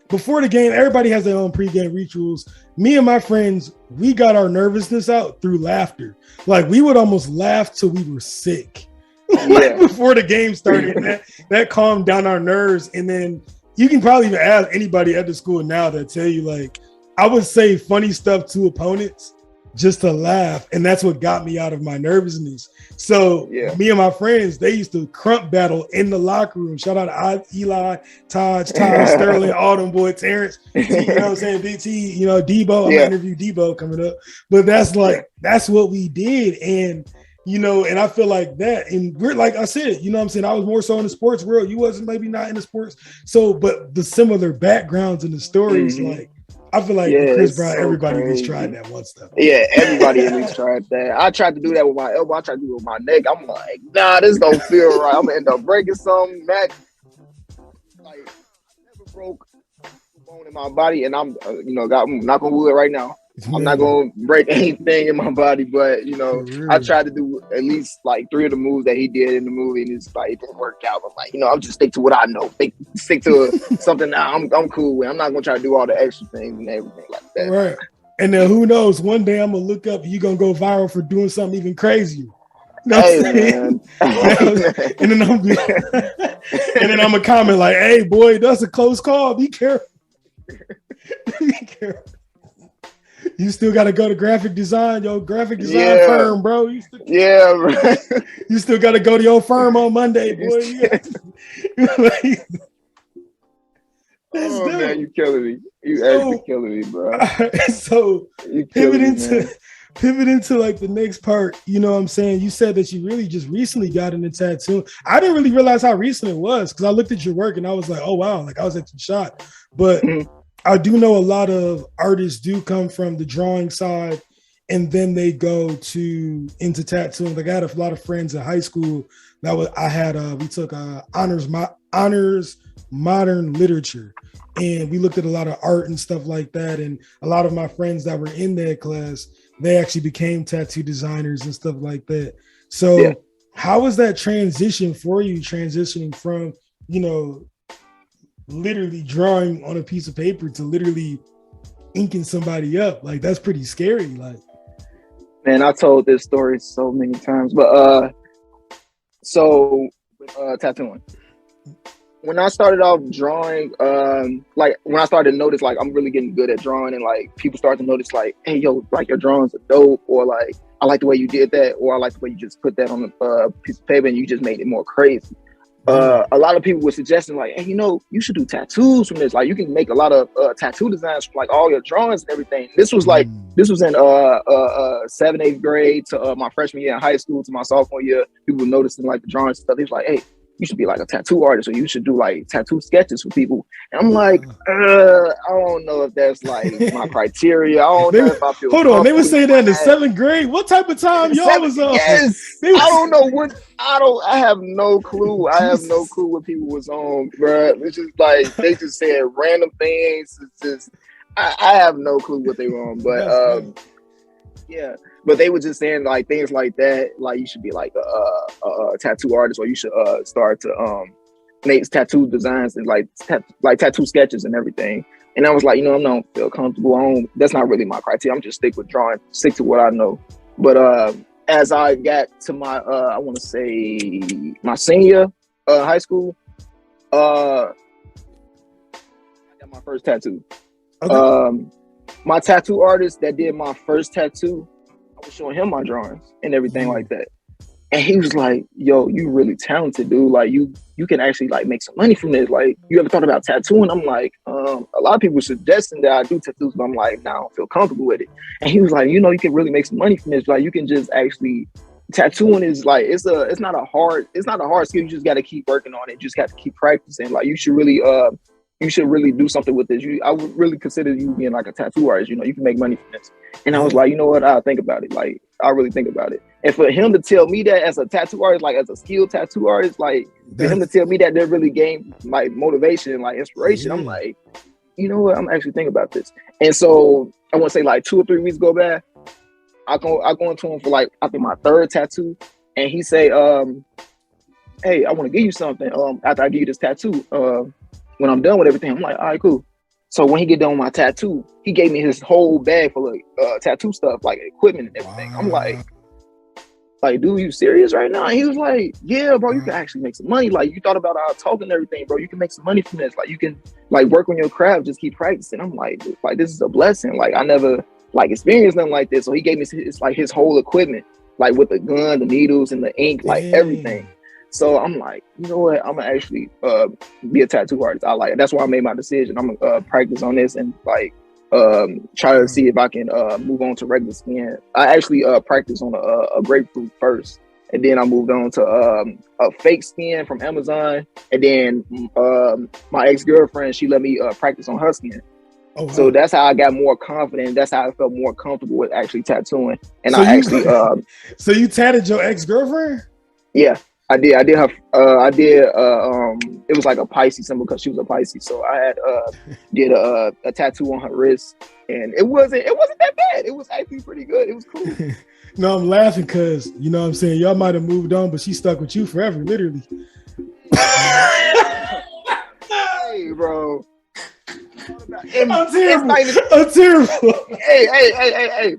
before the game, everybody has their own pregame rituals. Me and my friends, we got our nervousness out through laughter. Like we would almost laugh till we were sick. Like before the game started. that calmed down our nerves. And then you can probably even ask anybody at the school now that tell you like I would say funny stuff to opponents just to laugh. And that's what got me out of my nervousness. So me and my friends, they used to crump battle in the locker room. Shout out to Eli, Taj, Sterling, all them boy, Terrence, you know what I'm saying? BT, you know, Debo. I'm gonna interview Debo coming up. But that's like, that's what we did. And you know, and I feel like that, and we're like I said, you know what I'm saying? I was more so in the sports world. You wasn't maybe not in the sports. So, but the similar backgrounds and the stories, like I feel like with Chris Brown, so everybody at least crazy. tried that once though. Yeah, everybody at least tried that. I tried to do that with my elbow. I tried to do it with my neck. I'm like, nah, this don't feel right. I'm gonna end up breaking something. Like, I never broke a bone in my body, and I'm, knock on wood right now. I'm not gonna break anything in my body, but you know, I tried to do at least like 3 of the moves that he did in the movie, and it's like it didn't work out. I'm like, I'll just stick to what I know. Stick to something that I'm cool with. I'm not gonna try to do all the extra things and everything like that. Right. And then who knows? One day I'm gonna look up, you're gonna go viral for doing something even crazier. You know what I'm saying? And then I'm gonna comment like, "Hey, boy, that's a close call. Be careful. Be careful. You still got to go to graphic design, your graphic design firm, bro. You still got to go to your firm on Monday, boy. Man, you killing me. You actually killing me, bro. So pivot into like the next part. You know what I'm saying? You said that you really just recently got into tattoo. I didn't really realize how recent it was because I looked at your work and I was like, oh wow, like I was actually shocked. But I do know a lot of artists do come from the drawing side and then they go into tattooing. Like I had a lot of friends in high school we took honors modern literature, and we looked at a lot of art and stuff like that. And a lot of my friends that were in that class, they actually became tattoo designers and stuff like that. So how was that transition for you, transitioning from, literally drawing on a piece of paper to literally inking somebody up? Like that's pretty scary. Like, man, I told this story so many times, but tattooing. When I started off drawing, like when I started to notice like I'm really getting good at drawing, and like people start to notice like, hey yo, like your drawings are dope, or like I like the way you did that, or I like the way you just put that on a piece of paper and you just made it more crazy. A lot of people were suggesting like, hey, you should do tattoos from this. Like you can make a lot of tattoo designs from like all your drawings and everything. This was in 7th, 8th grade to my freshman year in high school to my sophomore year. People were noticing like the drawing stuff. He was like, hey, you should be like a tattoo artist, or you should do like tattoo sketches for people. And I'm like, I don't know if that's like my criteria. I don't know if I feel. Hold on, they were saying that in the 7th grade. What type of time y'all was on? Yes, I don't know what. I have no clue. I have no clue what people was on, bro. It's just like they just said random things. It's just I have no clue what they were on, but but they were just saying like things like that, like you should be like a tattoo artist, or you should start to make tattoo designs and like tattoo sketches and everything. And I was like, I don't feel comfortable. That's not really my criteria. I'm just stick to what I know. But as I got to my I want to say my senior high school, I got my first tattoo. Okay. My tattoo artist that did my first tattoo, I was showing him my drawings and everything like that. And he was like, yo, you really talented, dude. Like you can actually like make some money from this. Like, you ever thought about tattooing? I'm like, a lot of people suggesting that I do tattoos, but I'm like, nah, I don't feel comfortable with it. And he was like, you can really make some money from this. Like you can just actually, tattooing is like, it's not a hard skill. You just got to keep working on it. You just got to keep practicing. Like you should really do something with this. I would really consider you being like a tattoo artist. You can make money from this. And I was like, you know what? I'll think about it. Like, I really think about it. And for him to tell me that as a tattoo artist, like as a skilled tattoo artist, like for him to tell me that really gained like motivation and like inspiration, I'm like, you know what? I'm actually thinking about this. And so I want to say like 2 or 3 weeks go by, I go into him for like, I think my 3rd tattoo. And he say, hey, I want to give you something after I give you this tattoo. When I'm done with everything, I'm like, all right, cool. So when he get done with my tattoo, he gave me his whole bag full of tattoo stuff, like equipment and everything. Wow. I'm like, dude, you serious right now? And he was like, yeah, bro, you can actually make some money. Like, you thought about our talking and everything, bro. You can make some money from this. Like, you can like work on your craft, just keep practicing. I'm like, this is a blessing. Like, I never like experienced nothing like this. So he gave me his whole equipment, like with the gun, the needles, and the ink, like everything. So I'm like, you know what? I'm gonna actually be a tattoo artist. That's why I made my decision. I'm gonna practice on this and like try to see if I can move on to regular skin. I actually practiced on a grapefruit first, and then I moved on to a fake skin from Amazon, and then my ex-girlfriend, she let me practice on her skin. Oh, wow. So that's how I got more confident. That's how I felt more comfortable with actually tattooing. And so so you tatted your ex-girlfriend? Yeah, I did. I did her. It was like a Pisces symbol because she was a Pisces. So I had did a tattoo on her wrist, and it wasn't that bad. It was actually pretty good. It was cool. No, I'm laughing because you know what I'm saying, y'all might have moved on, but she stuck with you forever, literally. Hey, bro. I'm terrible. I'm terrible. Hey. I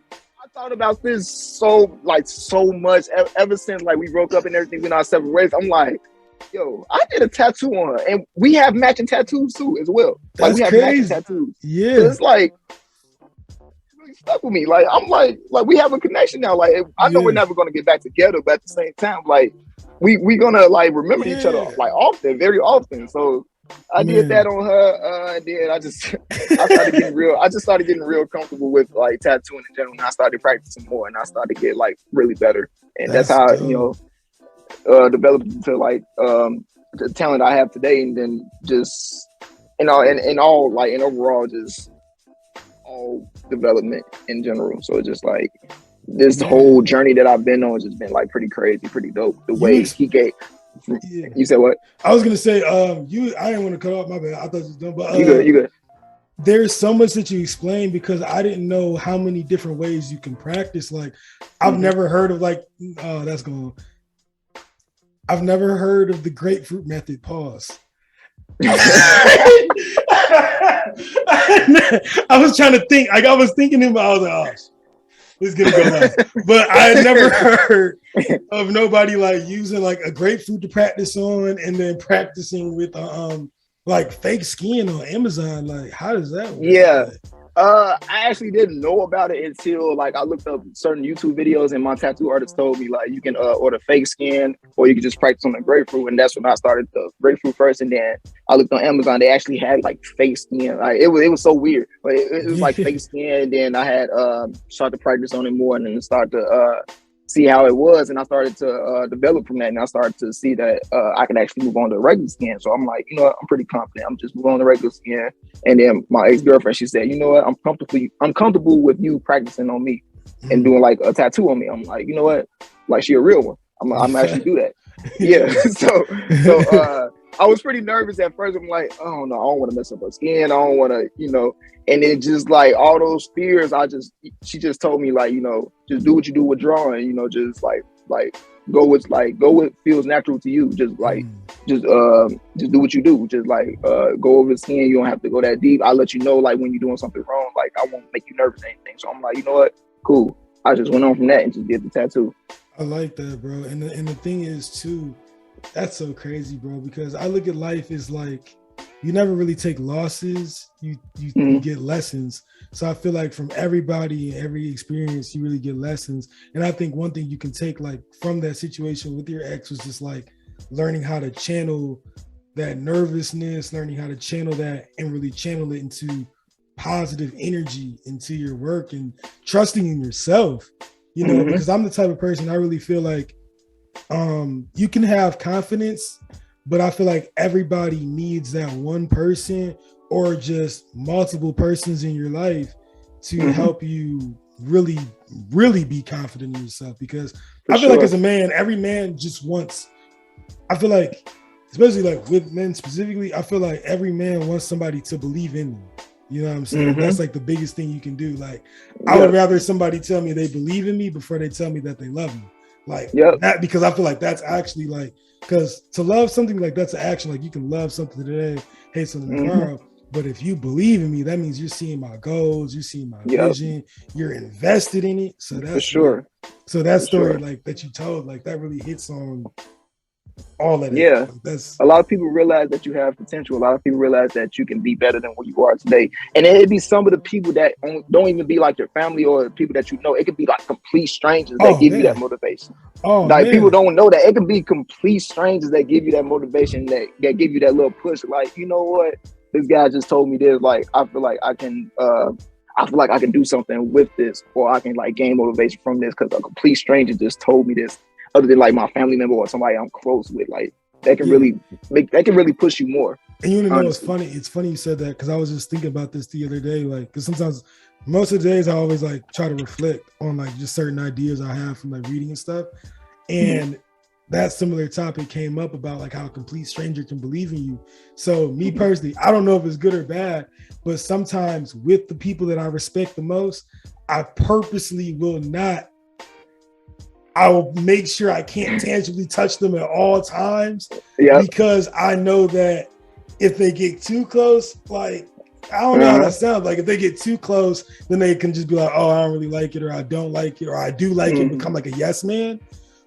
thought about this so much ever since like we broke up and everything in our separate ways. I'm like, yo, I did a tattoo on her, and we have matching tattoos too as well. Like we have matching tattoos. Yeah, so it's like really stuck with me. Like I'm like we have a connection now. Like I know we're never gonna get back together, but at the same time, like we gonna like remember each other like often, very often. So I did that on her, and then I started getting real comfortable with like tattooing in general, and I started practicing more, and I started to get like really better, and that's how dope. Developed into like the talent I have today, and then just and overall just all development in general. So it's just like this whole journey that I've been on has just been like pretty crazy, pretty dope. The way he gave. Yeah. You said what? I was gonna say, I didn't want to cut off. My bad. I thought you was done, but you good. There's so much that you explained because I didn't know how many different ways you can practice. Like, I've never heard of I've never heard of the grapefruit method. Pause. I was trying to think. I was thinking about. I was like, oh, it's gonna go live. But I never heard of nobody like using like a grapefruit to practice on and then practicing with like fake skin on Amazon. Like, how does that work? Yeah. I actually didn't know about it until like I looked up certain YouTube videos, and my tattoo artist told me like you can order fake skin or you can just practice on the grapefruit, and that's when I started the grapefruit first, and then I looked on Amazon. They actually had like fake skin. Like it was so weird, but it was like fake skin. And then I had started to practice on it more, and then start to see how it was, and I started to develop from that, and I started to see that I can actually move on to regular skin. So I'm like, you know what, I'm pretty confident. I'm just moving on to regular skin. And then my ex-girlfriend, she said, you know what, I'm comfortable with you practicing on me and doing like a tattoo on me. I'm like, you know what, like she a real one. I'm actually do that. Yeah. So I was pretty nervous at first. I'm like, oh no, I don't want to mess up her skin. I don't want to, and then just like all those fears, she just told me like, just do what you do with drawing, just like go with feels natural to you. Just do what you do. Just like go over the skin. You don't have to go that deep. I'll let you know like when you're doing something wrong. Like I won't make you nervous or anything. So I'm like, you know what? Cool. I just went on from that and just did the tattoo. I like that, bro. And the thing is too, that's so crazy, bro, because I look at life as like you never really take losses, you get lessons. So I feel like from everybody and every experience, you really get lessons. And I think one thing you can take like from that situation with your ex was just like learning how to channel that nervousness, learning how to channel that and really channel it into positive energy into your work and trusting in yourself, because I'm the type of person I really feel like you can have confidence, but I feel like everybody needs that one person or just multiple persons in your life to help you really, really be confident in yourself. Because I feel like as a man, every man just wants, I feel like, especially like with men specifically, I feel like every man wants somebody to believe in them. You know what I'm saying? That's like the biggest thing you can do. Like, I would rather somebody tell me they believe in me before they tell me that they love me. Like that, because I feel like that's actually like, because to love something like that's an action. Like you can love something today, hate something tomorrow. But if you believe in me, that means you're seeing my goals, you're seeing my vision, you're invested in it. So that's for sure. So that story like that you told, like that really hits on all of that. Yeah. Like, that's a lot of people realize that you have potential. A lot of people realize that you can be better than what you are today. And it'd be some of the people that don't even be like your family or people that you know. It could be like complete strangers that give you that motivation. People don't know that. It could be complete strangers that give you that motivation, that give you that little push. Like, you know what? This guy just told me this. Like, I feel like I can I feel like I can do something with this, or I can like gain motivation from this because a complete stranger just told me this, other than like my family member or somebody I'm close with. Like that can really push you more. And you know what's honestly. funny? It's funny you said that because I was just thinking about this the other day. Like, because sometimes, most of the days, I always like try to reflect on like just certain ideas I have from like reading and stuff. And that similar topic came up about like how a complete stranger can believe in you. So me personally, I don't know if it's good or bad, but sometimes with the people that I respect the most, I purposely will not. I will make sure I can't tangibly touch them at all times because I know that if they get too close, like, I don't know how that sounds. Like if they get too close, then they can just be like, oh, I don't really like it, or I don't like it, or I do like it, become like a yes man.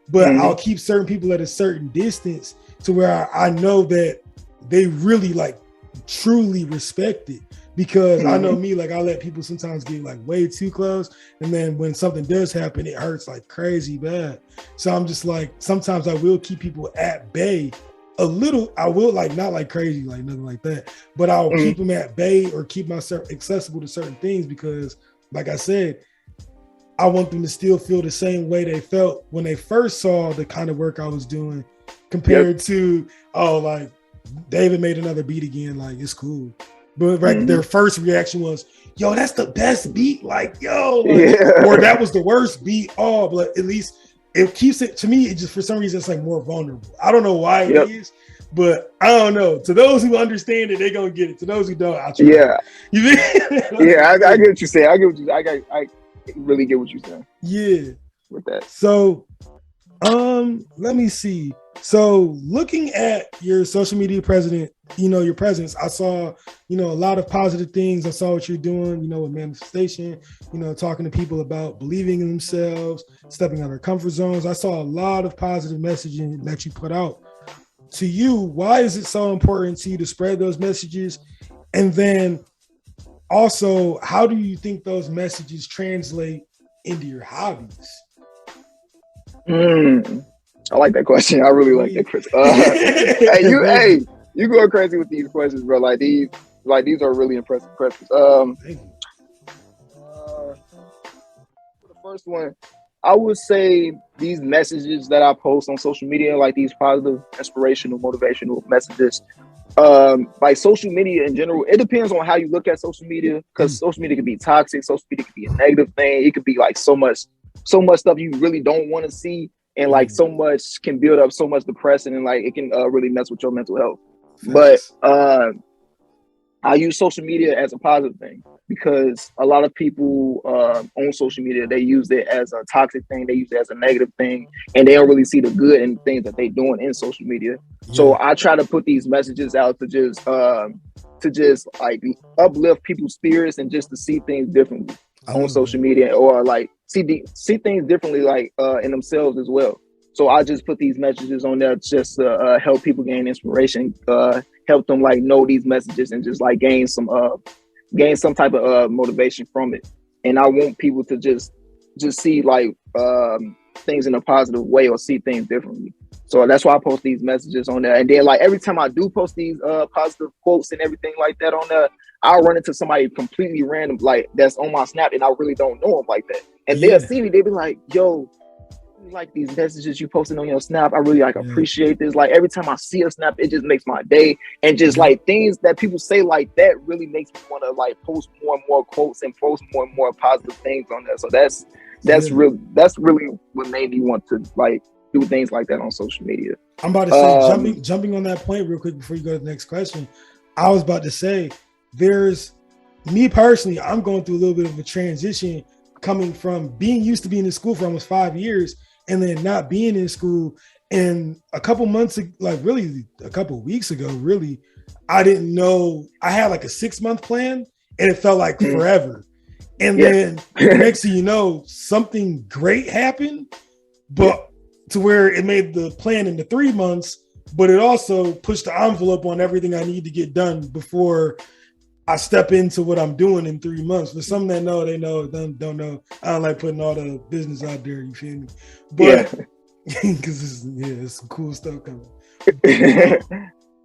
But I'll keep certain people at a certain distance to where I know that they really like truly respect it. Because I know me, like I let people sometimes get like way too close. And then when something does happen, it hurts like crazy bad. So I'm just like, sometimes I will keep people at bay a little. I will like, not like crazy, like nothing like that, but I'll keep them at bay or keep myself accessible to certain things because like I said, I want them to still feel the same way they felt when they first saw the kind of work I was doing compared to, oh, like David made another beat again. Like it's cool. But like their first reaction was, yo, that's the best beat. Like, yo, like, or that was the worst beat. Oh, but at least it keeps it, to me, it just, for some reason, it's like more vulnerable. I don't know why it is, but I don't know. To those who understand it, they're going to get it. To those who don't, I'll try. Yeah. You I get what you're saying. I really get what you're saying. Yeah. With that. So, let me see. So looking at your social media your presence, I saw, a lot of positive things. I saw what you're doing, with manifestation, talking to people about believing in themselves, stepping out of their comfort zones. I saw a lot of positive messaging that you put out. To you, why is it so important to you to spread those messages? And then also, how do you think those messages translate into your hobbies? I like that question. I really like that question. You go crazy with these questions, bro. Like these are really impressive questions. For the first one, I would say these messages that I post on social media, like these positive, inspirational, motivational messages, like social media in general, it depends on how you look at social media, because social media can be toxic, social media can be a negative thing. It could be like so much stuff you really don't want to see. And like so much can build up so much depression, and like it can really mess with your mental health. Facts. But I use social media as a positive thing because a lot of people on social media, they use it as a toxic thing, they use it as a negative thing, and they don't really see the good in things that they're doing in social media. So I try to put these messages out to just like uplift people's spirits and just to see things differently on social media, or like see things differently, like in themselves as well. So I just put these messages on there just to help people gain inspiration, help them like know these messages and just like gain some type of motivation from it. And I want people to just see like things in a positive way or see things differently. So that's why I post these messages on there. And then like every time I do post these positive quotes and everything like that on there, I'll run into somebody completely random, like that's on my Snap, and I really don't know them like that. And they'll see me, they'll be like, yo, like these messages you posted on your Snap, I really like appreciate this. Like every time I see a Snap, it just makes my day. And just like things that people say like that really makes me want to like post more and more quotes and post more and more positive things on there. So that's really what made me want to like do things like that on social media. I'm about to say, jumping on that point real quick before you go to the next question. I was about to say, there's me personally, I'm going through a little bit of a transition coming from being used to being in school for almost 5 years and then not being in school. And a couple months, like really a couple weeks ago, really, I didn't know, I had like a 6-month plan and it felt like forever. And then next thing you know, something great happened, but to where it made the plan into 3 months, but it also pushed the envelope on everything I need to get done before I step into what I'm doing in 3 months. For some that know, they know, don't know. I don't like putting all the business out there, you feel me? But because it's some cool stuff coming.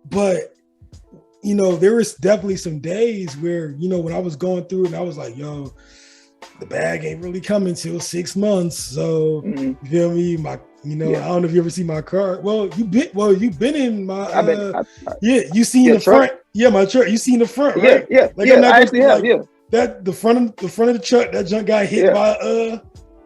But you know, there was definitely some days where, you know, when I was going through it and I was like, yo, the bag ain't really coming till 6 months. So you feel me? My, you know, I don't know if you ever see my car. Well, you've been in my you seen the truck? front. Yeah, my truck. You seen the front, right? Yeah. Like I'm not I actually have, that the front of the truck, that junk got hit by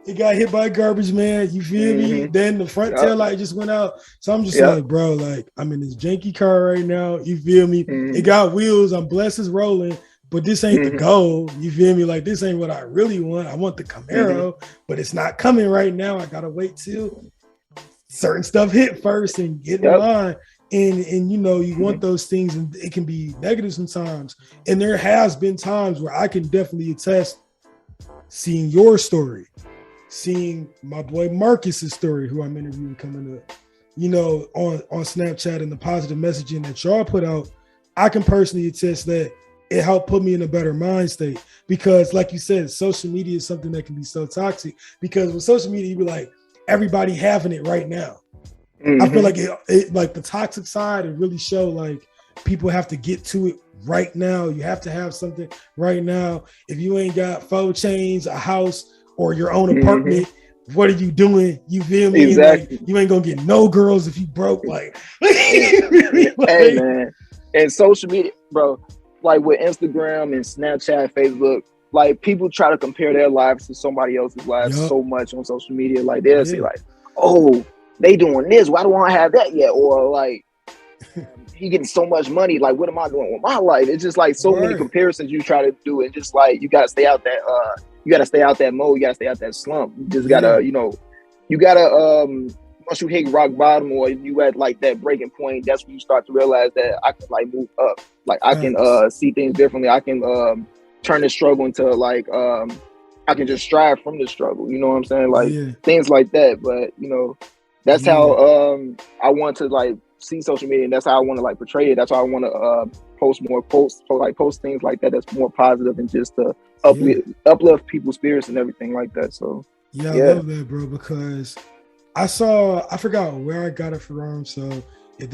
it got hit by a garbage man. You feel me? Then the front tail light just went out. So I'm just like, bro, like I'm in this janky car right now. You feel me? It got wheels. I'm blessed it's rolling, but this ain't the goal. You feel me? Like this ain't what I really want. I want the Camaro, but it's not coming right now. I gotta wait till certain stuff hit first and get in line. And you know, you want those things, and it can be negative sometimes. And there has been times where I can definitely attest seeing your story, seeing my boy Marcus's story, who I'm interviewing coming up, you know, on Snapchat, and the positive messaging that y'all put out. I can personally attest that it helped put me in a better mind state, because like you said, social media is something that can be so toxic, because with social media, you be like, everybody having it right now. I feel like it like the toxic side, it really show like people have to get to it right now. You have to have something right now. If you ain't got 4 chains, a house, or your own apartment, what are you doing? You feel me? Exactly. Like, you ain't gonna get no girls if you broke. Like, hey man, and social media, bro, like with Instagram and Snapchat, Facebook, like people try to compare their lives to somebody else's lives so much on social media. Like they'll say like, oh, they doing this, why do I have that yet? Or like, he getting so much money, like what am I doing with my life? It's just like so many comparisons you try to do, and just like you gotta stay out that mode, you gotta stay out that slump. You just gotta, you know, you gotta once you hit rock bottom, or you at like that breaking point, that's when you start to realize that I can like move up. Like I can see things differently. I can turn the struggle into like I can just strive from the struggle. You know what I'm saying? Like things like that. But you know, that's how I want to like see social media, and that's how I want to like portray it. That's how I want to post more posts, post things like that that's more positive, and just to uplift people's spirits and everything like that. So I love that, bro, because I forgot where I got it from. So when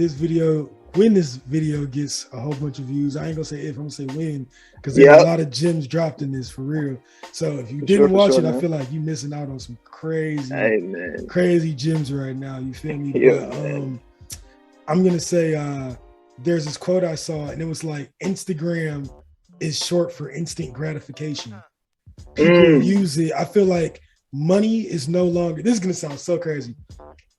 this video gets a whole bunch of views, I ain't gonna say if, I'm gonna say when, because there's a lot of gems dropped in this for real. So if you didn't watch it, I feel like you missing out on some crazy gems right now. You feel me? But I'm gonna say there's this quote I saw, and it was like, Instagram is short for instant gratification. People use it. I feel like money is no longer, this is gonna sound so crazy,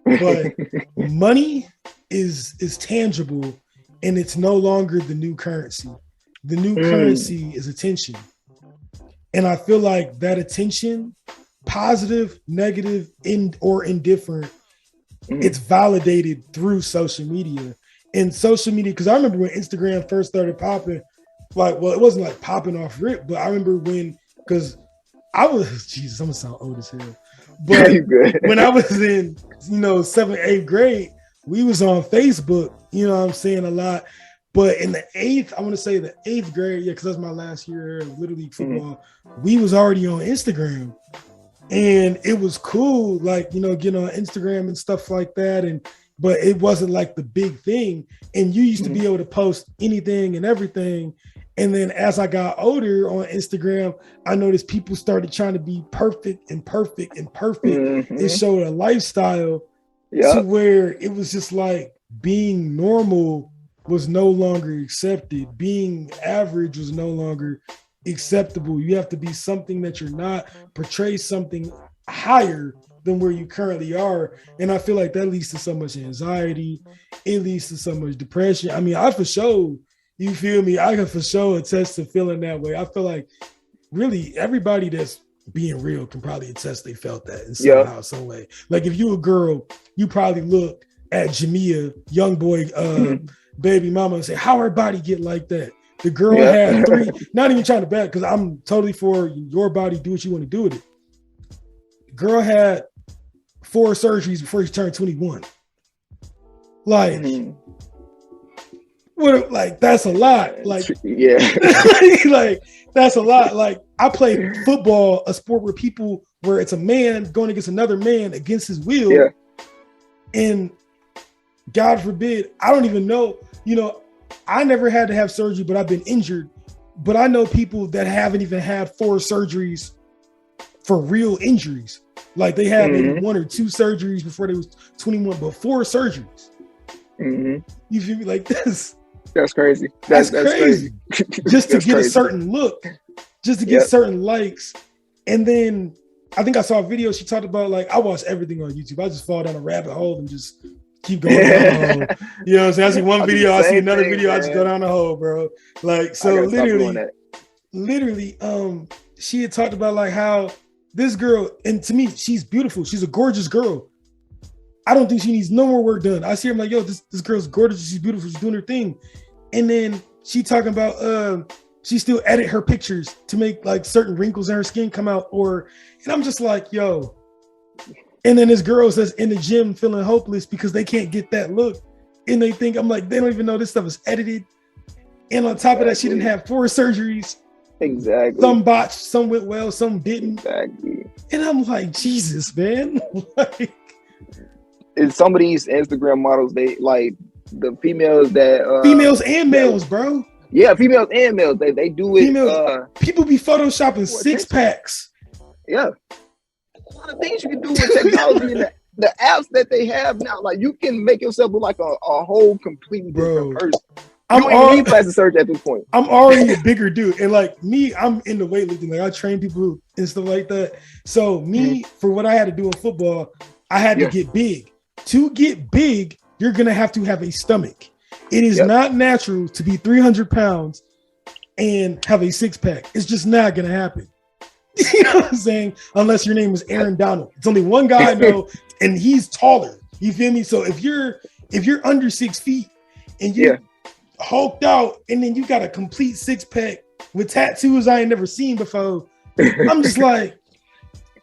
but money is tangible, and it's no longer the new currency. The new currency is attention. And I feel like that attention, positive, negative, or indifferent, it's validated through social media. And social media, because I remember when Instagram first started popping, like, well, it wasn't like popping off rip, but I remember when, because I was, Jesus, I'm gonna sound old as hell. But when I was in, 7th, 8th grade, we was on Facebook, you know what I'm saying, a lot. But in the 8th, I want to say the 8th grade, because that's my last year of Little League football, we was already on Instagram. And it was cool, like, getting on Instagram and stuff like that. But it wasn't like the big thing. And you used to be able to post anything and everything. And then as I got older on Instagram, I noticed people started trying to be perfect. It showed a lifestyle to where it was just like being normal was no longer accepted. Being average was no longer acceptable. You have to be something that you're not, portray something higher than where you currently are. And I feel like that leads to so much anxiety. It leads to so much depression. I mean, I for sure, you feel me? I can for sure attest to feeling that way. I feel like really everybody that's being real can probably attest they felt that in somehow, some way. Like if you a girl, you probably look at Jamia, young boy, baby mama, and say, how her body get like that? The girl had 3, not even trying to bet, because I'm totally for your body, do what you want to do with it. The girl had 4 surgeries before she turned 21. Like, what? Like, that's a lot. Like, like, that's a lot. Like, I played football, a sport where it's a man going against another man against his will. Yeah. And God forbid, I don't even know, I never had to have surgery, but I've been injured. But I know people that haven't even had 4 surgeries for real injuries. Like they had maybe 1 or 2 surgeries before they was 21, but 4 surgeries. You feel me? Like this. That's crazy. That's crazy. Just to get a certain look, just to get certain likes. And then I think I saw a video. She talked about like, I watch everything on YouTube. I just fall down a rabbit hole and just keep going down the hole. You know what I'm saying? I see one video, I see another video, I just go down the hole, bro. Like, so literally, she had talked about like how this girl, and to me, she's beautiful. She's a gorgeous girl. I don't think she needs no more work done. I see her, I'm like, yo, this girl's gorgeous. She's beautiful. She's doing her thing. And then she talking about, she still edit her pictures to make like certain wrinkles in her skin come out, and I'm just like, yo. And then there's girls that's in the gym feeling hopeless because they can't get that look. And they think, I'm like, they don't even know this stuff is edited. And on top of that, she didn't have 4 surgeries. Exactly. Some botched, some went well, some didn't. Exactly. And I'm like, Jesus, man. Like, and some of these Instagram models, they like the females that females and males, bro. Yeah, females and males. They do it. Females, people be photoshopping 6 packs. Yeah. A lot of things you can do with technology and the apps that they have now. Like you can make yourself look like a whole completely different person. You don't even need plastic surgery at this point. I'm already a bigger dude. And like me, I'm into weightlifting. Like I train people and stuff like that. So me, for what I had to do in football, I had to get big. To get big, you're going to have a stomach. It is not natural to be 300 pounds and have a 6-pack. It's just not going to happen. You know what I'm saying? Unless your name is Aaron Donald. It's only one guy I know, and he's taller. You feel me? So if you're under 6 feet and you hulked out, and then you got a complete 6-pack with tattoos I ain't never seen before, I'm just like,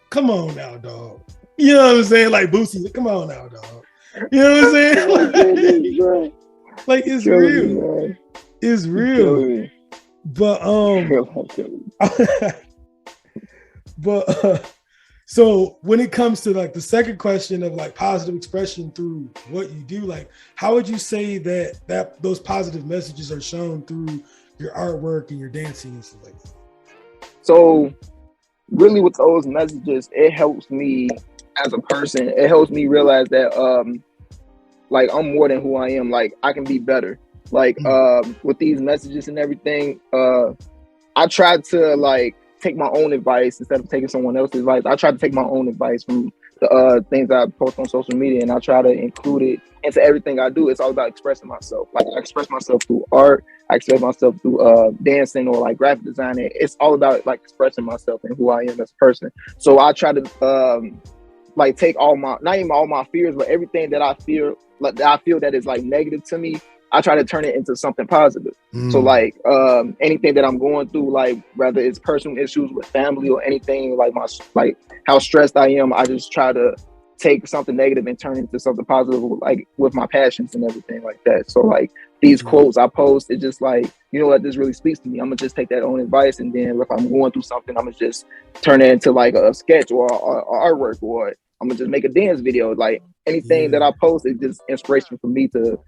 come on now, dog. You know what I'm saying? Like Boosie, come on now, dog. You know what I'm saying? Like it's real. It's real. But so when it comes to like the second question of like positive expression through what you do, like how would you say that those positive messages are shown through your artwork and your dancing and stuff like that? So really with those messages, it helps me as a person. It helps me realize that like I'm more than who I am. Like I can be better. Like with these messages and everything, I try to like take my own advice instead of taking someone else's advice. I try to take my own advice from the things I post on social media, and I try to include it into everything I do. It's all about expressing myself. Like I express myself through art, I express myself through dancing or like graphic designing. It's all about like expressing myself and who I am as a person. So I try to like take all my, not even all my fears, but everything that I feel that is like negative to me, I try to turn it into something positive. So like anything that I'm going through, like whether it's personal issues with family or anything, like like how stressed I am, I just try to take something negative and turn it into something positive, like with my passions and everything like that. So like these quotes I post, it's just like, you know what, this really speaks to me. I'm gonna just take that own advice, and then if I'm going through something, I'm gonna just turn it into like a sketch or artwork, or I'm gonna just make a dance video. Like anything that I post is just inspiration for me to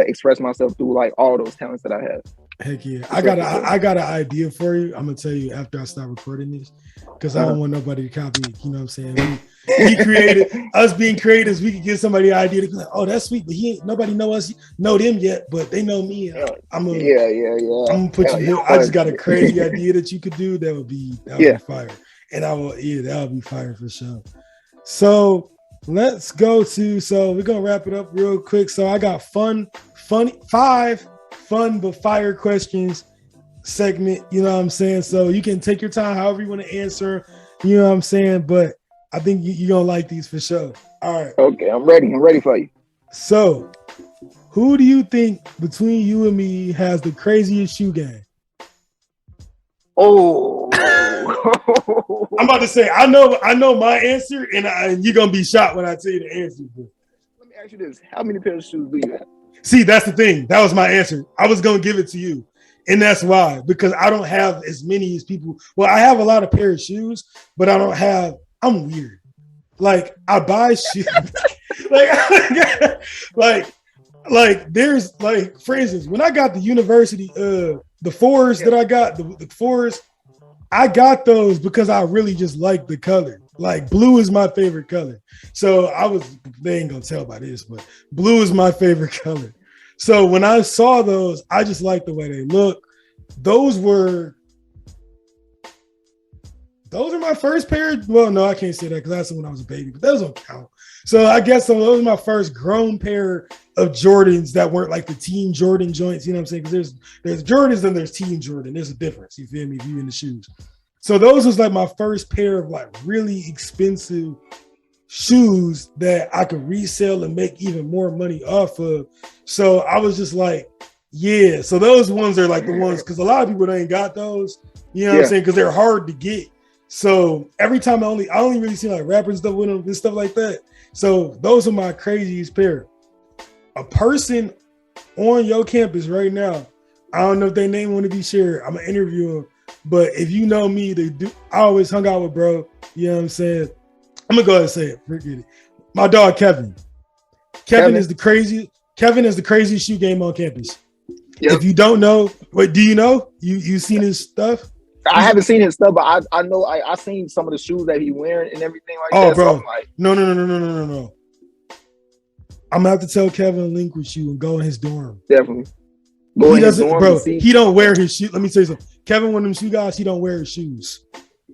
express myself through like all those talents that I have. Heck yeah. I got an idea for you. I'm gonna tell you after I start recording this, because I don't want nobody to copy it. You know what I'm saying? We created, us being creators, we could give somebody an idea to be like, oh, that's sweet, but nobody know them yet, but they know me. I'm gonna put you. I just got a crazy idea that you could do. That would be fire. And that would be fire for sure. So let's go to, so we're gonna wrap it up real quick. So I got five fun but fire questions segment, you know what I'm saying? So you can take your time however you want to answer, you know what I'm saying? But I think you're gonna like these for sure. All right. Okay, I'm ready for you. So who do you think between you and me has the craziest shoe game? Oh. I'm about to say, I know my answer, and you're gonna be shocked when I tell you the answer. Let me ask you this: how many pairs of shoes do you have? See, that's the thing. That was my answer. I was gonna give it to you, and that's why, because I don't have as many as people. Well, I have a lot of pair of shoes, but I don't have. I'm weird. Like I buy shoes, like like there's like, for instance, when I got the university, the fours that I got, the fours, I got those because I really just like the color. Like blue is my favorite color. So they ain't gonna tell by this, but blue is my favorite color. So when I saw those, I just like the way they look. Those are my first pair. Well, no, I can't say that because that's when I was a baby, but those don't count. So I guess those are my first grown pair of Jordans that weren't like the Team Jordan joints. You know what I'm saying? Because there's Jordans and there's Team Jordan. There's a difference. You feel me? If you in the shoes. So those was like my first pair of like really expensive shoes that I could resell and make even more money off of. So I was just like, yeah. So those ones are like the ones, because a lot of people ain't got those. You know what I'm saying? Because they're hard to get. So every time I only really see like rappers stuff with them and stuff like that. So those are my craziest pair. A person on your campus right now, I don't know if their name want to be shared. I'm gonna interview them. But if you know me, I always hung out with bro. You know what I'm saying? I'm gonna go ahead and say it. Forget it. My dog Kevin. Kevin is the craziest shoe game on campus. Yep. If you don't know, wait, do you know? You seen his stuff? I haven't seen his stuff, but I know I seen some of the shoes that he wearing and everything like that. Oh, bro. So like, no. I'm gonna have to tell Kevin to link with you and go in his dorm. Definitely. He don't wear his shoes. Let me say something. Kevin, one of them shoe guys, he don't wear his shoes.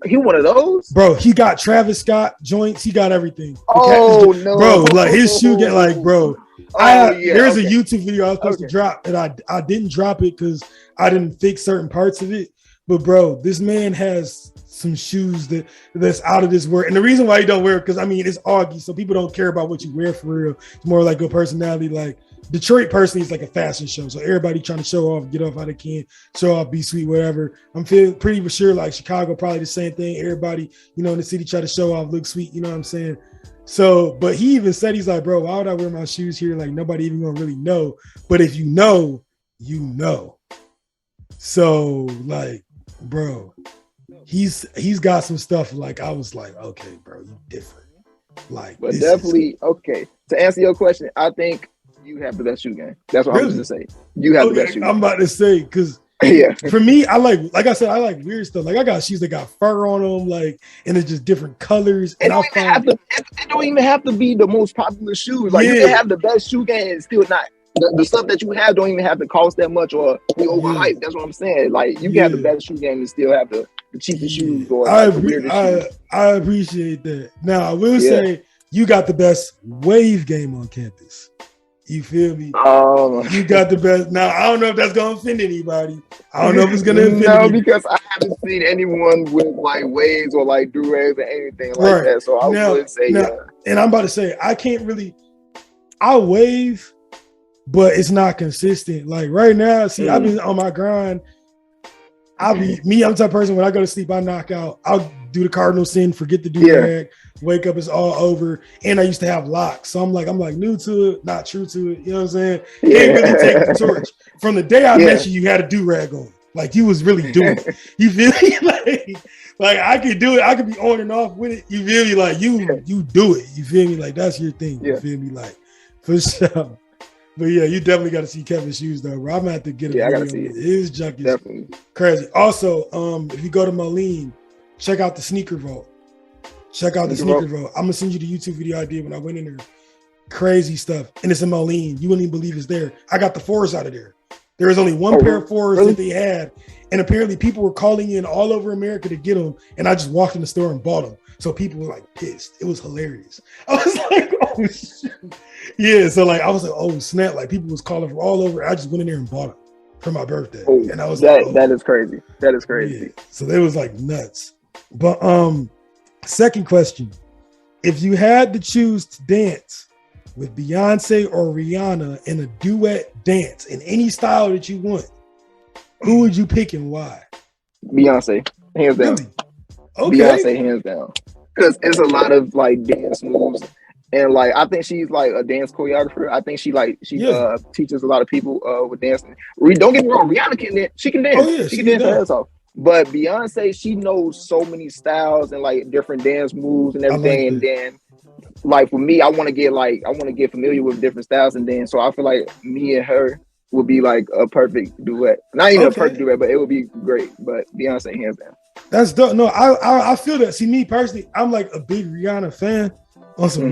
He one of those? Bro, he got Travis Scott joints. He got everything. Oh, no. Bro, like his shoe get like, bro. There's a YouTube video I was supposed to drop, and I didn't drop it because I didn't fix certain parts of it. But bro, this man has some shoes that's out of this world. And the reason why he don't wear it, because I mean, it's Augie, so people don't care about what you wear for real. It's more like your personality. Like Detroit personally is like a fashion show. So everybody trying to show off, get off how they can, show off, be sweet, whatever. I'm feeling pretty sure like Chicago, probably the same thing. Everybody, in the city try to show off, look sweet, you know what I'm saying? So, but he even said, he's like, bro, why would I wear my shoes here? Like nobody even gonna really know. But if you know, you know. So like, bro, he's got some stuff like I was like, okay, bro, you different. Like, but definitely okay. To answer your question, I think you have the best shoe game. That's what I was gonna say. You have the best shoe game. I'm about to say, because for me, I like I said, I like weird stuff. Like I got shoes that got fur on them, like, and it's just different colors. And it don't even have to be the most popular shoes. Like you can have the best shoe game and still not. The stuff that you have don't even have to cost that much or be overhyped. That's what I'm saying. Like you can have the best shoe game and still have the cheapest shoes or the weirdest shoes. I appreciate that. Now I will say you got the best wave game on campus. You feel me? You got the best. Now I don't know if that's gonna offend anybody. I don't know if it's gonna offend anybody. Because I haven't seen anyone with like waves or like do-rags or anything like that. So I would say And I'm about to say I can't really. I wave, but it's not consistent. Like right now, see, I've been on my grind. I'm the type of person, when I go to sleep, I knock out. I'll do the cardinal sin, forget to do rag, wake up, it's all over. And I used to have locks. So I'm like new to it, not true to it. You know what I'm saying? Can't really take the torch. From the day I met you, you had a do-rag on. Like you was really doing it. You feel me? Like I could do it. I could be on and off with it. You feel me? Like you do it. You feel me? Like that's your thing. You feel me? Like for sure. But yeah, you definitely got to see Kevin's shoes though, bro. I'm gonna have to get it. I gotta see it. His junk is crazy. Also, if you go to Moline, check out the Sneaker Vault. Check out the Sneaker Vault. I'm gonna send you the YouTube video I did when I went in there. Crazy stuff, and it's in Moline. You wouldn't even believe it's there. I got the fours out of there. There was only one pair of fours that they had, and apparently people were calling in all over America to get them. And I just walked in the store and bought them. So people were like pissed. It was hilarious. I was like, oh shit. Yeah, so like I was like, oh snap! Like people was calling from all over. I just went in there and bought them for my birthday, and I was like, that is crazy. That is crazy. Yeah. So they was like nuts. But second question: if you had to choose to dance with Beyonce or Rihanna in a duet dance in any style that you want, who would you pick and why? Beyonce, hands down. Really? Okay. Beyonce, hands down. Because it's a lot of like dance moves. And like I think she's like a dance choreographer. I think she teaches a lot of people with dancing. Don't get me wrong, Rihanna can dance. She can dance. Oh, yeah, she can dance her ass off. But Beyonce, she knows so many styles and like different dance moves and everything. And then like for me, I want to get familiar with different styles, and then so I feel like me and her would be like a perfect duet. Not even a perfect duet, but it would be great. But Beyonce hands down. That's dope. No, I feel that. See, me personally, I'm like a big Rihanna fan. On some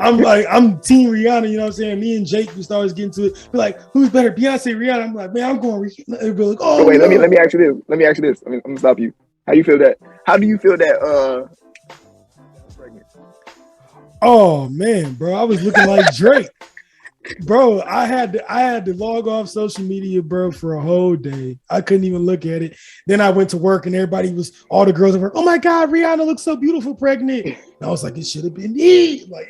I'm team Rihanna, you know what I'm saying? Me and Jake just always get into it. Be like, who's better, Beyonce, Rihanna? I'm like, man, I'm going Rihanna. Be like, oh, wait, no. let me ask you this. I'm gonna stop you. How do you feel that pregnant? Oh man, bro, I was looking like Drake. Bro, I had to log off social media, bro, for a whole day. I couldn't even look at it. Then I went to work and all the girls at work, oh my God, Rihanna looks so beautiful, pregnant. And I was like, it should have been me. Like,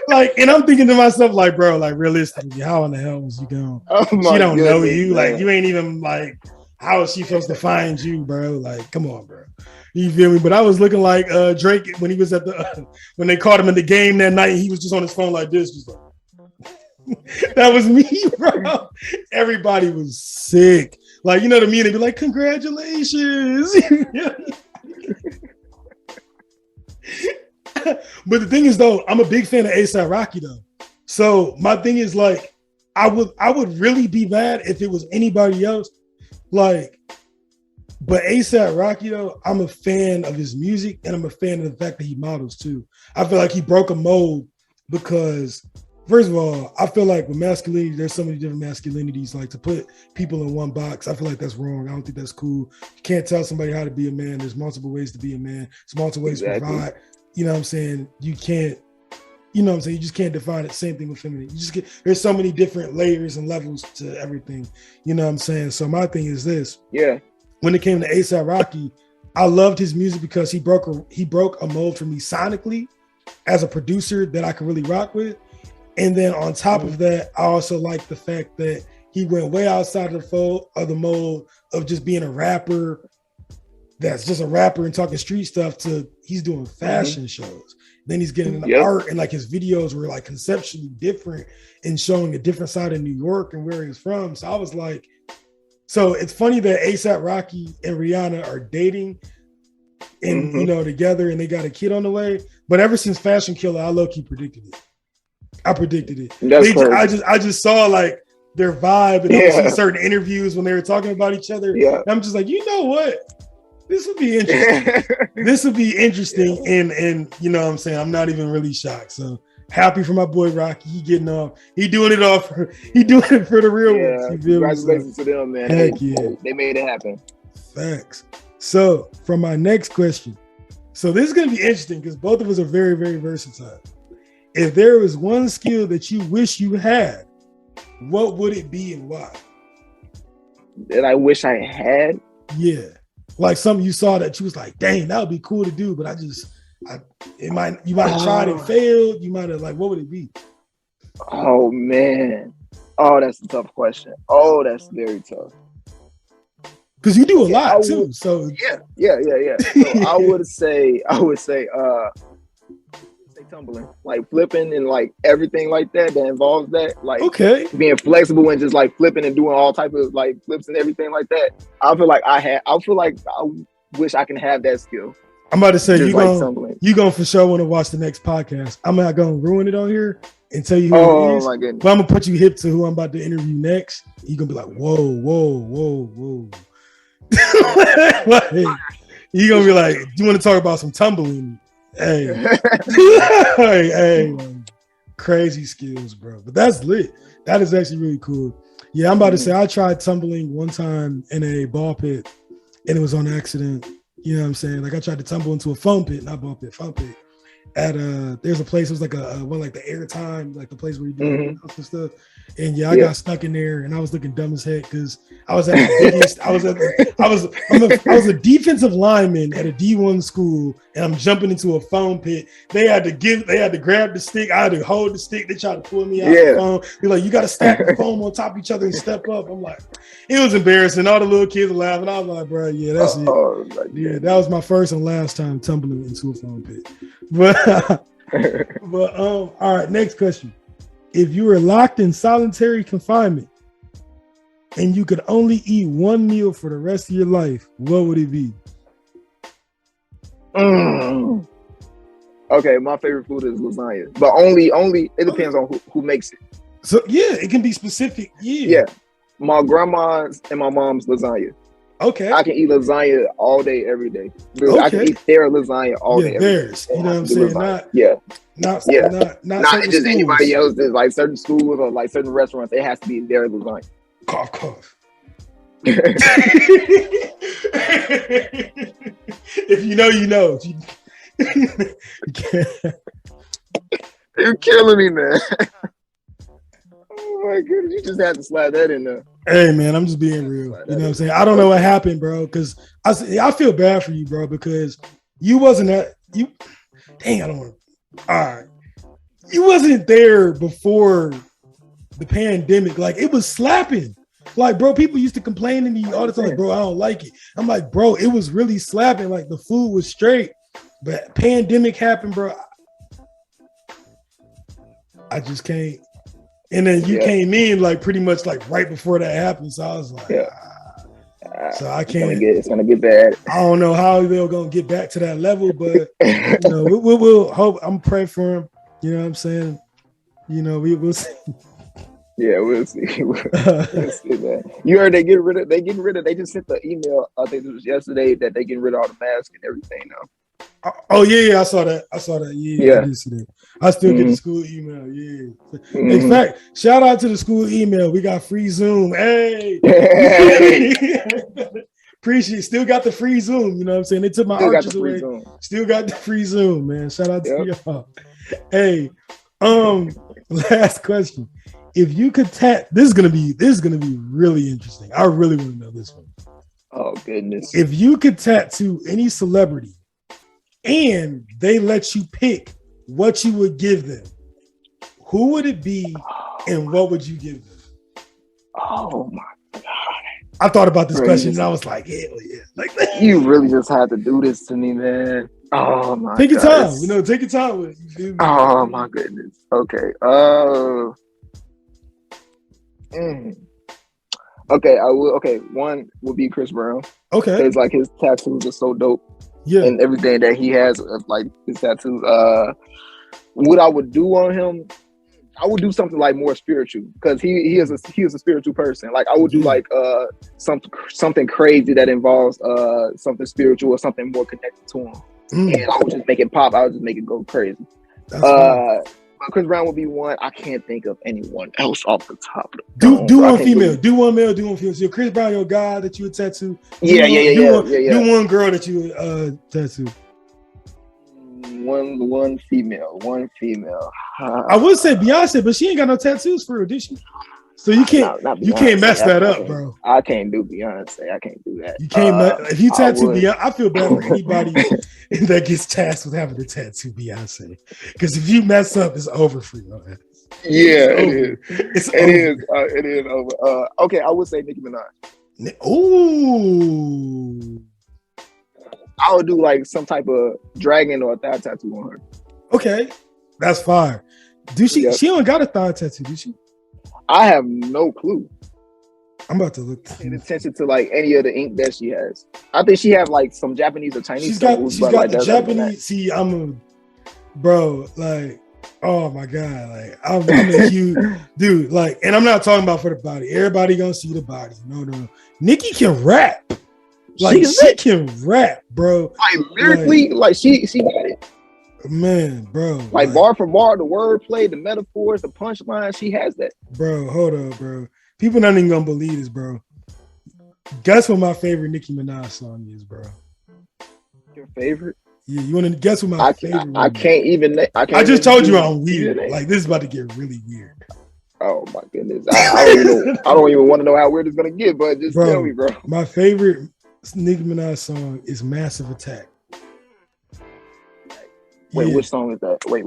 like, and I'm thinking to myself, like, bro, like realistically, how in the hell was you going? She don't know you. Man. Like, you ain't even like, how is she supposed to find you, bro? Like, come on, bro. You feel me? But I was looking like Drake when he was at the when they caught him in the game that night. He was just on his phone like this, just like that was me, bro. Everybody was sick. Like, you know what I mean? They'd be like, "Congratulations!" But the thing is, though, I'm a big fan of A$AP Rocky, though. So my thing is, like, I would really be mad if it was anybody else, like. But A$AP Rocky, though, I'm a fan of his music, and I'm a fan of the fact that he models too. I feel like he broke a mold because, first of all, I feel like with masculinity, there's so many different masculinities. Like, to put people in one box, I feel like that's wrong. I don't think that's cool. You can't tell somebody how to be a man. There's multiple ways to be a man. There's multiple ways to provide. You know what I'm saying? You can't, you know what I'm saying? You just can't define it. Same thing with feminine. There's so many different layers and levels to everything. You know what I'm saying? So my thing is this. Yeah. When it came to A$AP Rocky, I loved his music because he broke a mold for me sonically as a producer that I could really rock with. And then on top of that, I also like the fact that he went way outside of the mold of just being a rapper that's just a rapper and talking street stuff to he's doing fashion shows. Then he's getting into art, and like his videos were like conceptually different and showing a different side of New York and where he's from. So I was like, so it's funny that A$AP Rocky and Rihanna are dating and you know together, and they got a kid on the way. But ever since Fashion Killer, I low-key predicted it. I predicted it. I just saw like their vibe, and I would see certain interviews when they were talking about each other. Yeah. I'm just like, you know what? This would be interesting. And you know what I'm saying? I'm not even really shocked. So happy for my boy Rocky. He getting off. He doing it for the real ones. Congratulations to them, man. Heck they made it happen. Facts. So from my next question. So this is gonna be interesting because both of us are very, very versatile. If there was one skill that you wish you had, what would it be and why? That I wish I had? Yeah. Like something you saw that you was like, dang, that would be cool to do, but you might have tried and failed. You might have what would it be? Oh man. Oh, that's a tough question. Oh, that's very tough. Because you do a lot too. So yeah. So I would say tumbling, like flipping and like everything like that involves that, like being flexible and just like flipping and doing all type of like flips and everything like that. I feel like I wish I can have that skill. I'm about to say you gonna for sure want to watch the next podcast. I'm not gonna ruin it on here and tell you who it is. My goodness. But I'm gonna put you hip to who I'm about to interview next. You're gonna be like, whoa. Like, you're gonna be like, you want to talk about some tumbling? Hey, hey, crazy skills, bro. But that's lit. That is actually really cool. Yeah, I'm about to say I tried tumbling one time in a ball pit, and it was on accident. You know what I'm saying? Like I tried to tumble into a foam pit, not ball pit, foam pit. At there's a place. It was like one like the airtime, like the place where you do and stuff. And I got stuck in there, and I was looking dumb as heck because I was at the biggest. I was a defensive lineman at a D1 school, and I'm jumping into a foam pit. They had to grab the stick. I had to hold the stick. They tried to pull me out of the foam. They're like, you got to stack the foam on top of each other and step up. I'm like, it was embarrassing. All the little kids were laughing. I was like, bro, yeah, that's it. Yeah, that was my first and last time tumbling into a foam pit. But all right, next question. If you were locked in solitary confinement and you could only eat one meal for the rest of your life, what would it be? Mm. Okay, my favorite food is lasagna, but only it depends on who makes it. So yeah, it can be specific. Yeah, my grandma's and my mom's lasagna. Okay. I can eat lasagna all day, every day. Dude, Okay. I can eat their lasagna all day. Theirs. You know what I'm saying? Not Not just anybody else's. Like certain schools or like certain restaurants, it has to be their lasagna. Cough. If you know, you know. You're killing me, man. Oh my goodness, you just had to slide that in there. Hey man, I'm just being real. You know what I'm saying? I don't know what happened, bro, because I feel bad for you, bro, because you wasn't at you. Dang, I don't want to. All right, you wasn't there before the pandemic. Like it was slapping. Like, bro, people used to complain to me all the time, like, bro, I don't like it. I'm like, bro, it was really slapping. Like the food was straight, but pandemic happened, bro. I just can't. And then you came in like pretty much like right before that happened. So I was like, so I can't. It's gonna get bad. I don't know how they're gonna get back to that level, but you know, we'll hope. I'm praying for him. You know what I'm saying? You know, we'll see. Yeah, we'll see. We'll see, man. You heard they getting rid of. They just sent the email. I think it was yesterday that they getting rid of all the masks and everything now. Oh yeah, I saw that. Yeah. I did see that. I still get the school email. Yeah. In fact, shout out to the school email. We got free Zoom. Hey. Appreciate it. Still got the free Zoom. You know what I'm saying? They took my arches away. Still got the free Zoom, man. Shout out to y'all. Hey, last question. If you could this is gonna be really interesting. I really want to know this one. Oh goodness. If you could tattoo any celebrity and they let you pick what you would give them, who would it be and what would you give them? Oh my God. I thought about this question and I was like, hell yeah. Like, you really just had to do this to me, man. Oh my God. Take your time. You know, take your time with it. Oh my goodness. Okay. Okay, I will. Okay, one would be Chris Brown. Okay. It's like his tattoos are so dope. Yeah. And everything that he has, like his tattoos. What I would do on him, I would do something like more spiritual because he is a spiritual person. Like I would do like something crazy that involves something spiritual or something more connected to him. And I would just make it pop. I would just make it go crazy. But Chris Brown would be one. I can't think of anyone else off the top of the dome. Do one female. Do one male. Do one female. So Chris Brown, your guy that you would tattoo. Do one girl that you would tattoo. One female. I would say Beyonce, but she ain't got no tattoos for her, did she? So you can't mess that up, bro. I can't do Beyonce. I can't do that. You can't. If you tattoo Beyonce, I feel bad for anybody that gets tasked with having to tattoo Beyonce. Because if you mess up, it's over for you. It is over. Okay, I would say Nicki Minaj. Ooh. I would do like some type of dragon or a thigh tattoo on her. Okay, that's fire. Do she? Yep. She don't got a thigh tattoo, do she? I have no clue. I'm about to look. Paying attention to like any of the ink that she has. I think she have like some Japanese or Chinese. She's got like, the Japanese. See, like, oh my God, like I'm a huge dude. Like, and I'm not talking about for the body. Everybody gonna see the body. No. Nikki can rap. Like she can rap, bro. Like lyrically, like she got it. Man, bro. Like bar for bar, the wordplay, the metaphors, the punchline, she has that. Bro, hold up, bro. People not even gonna believe this, bro. Guess what my favorite Nicki Minaj song is, bro? Your favorite? Yeah, you wanna guess what my favorite I can't even. I just told you I'm weird. Like this is about to get really weird. Oh my goodness. I don't even want to know how weird it's gonna get, but just tell me, bro. My favorite Nicki Minaj song is Massive Attack. Wait, which song is that? Wait.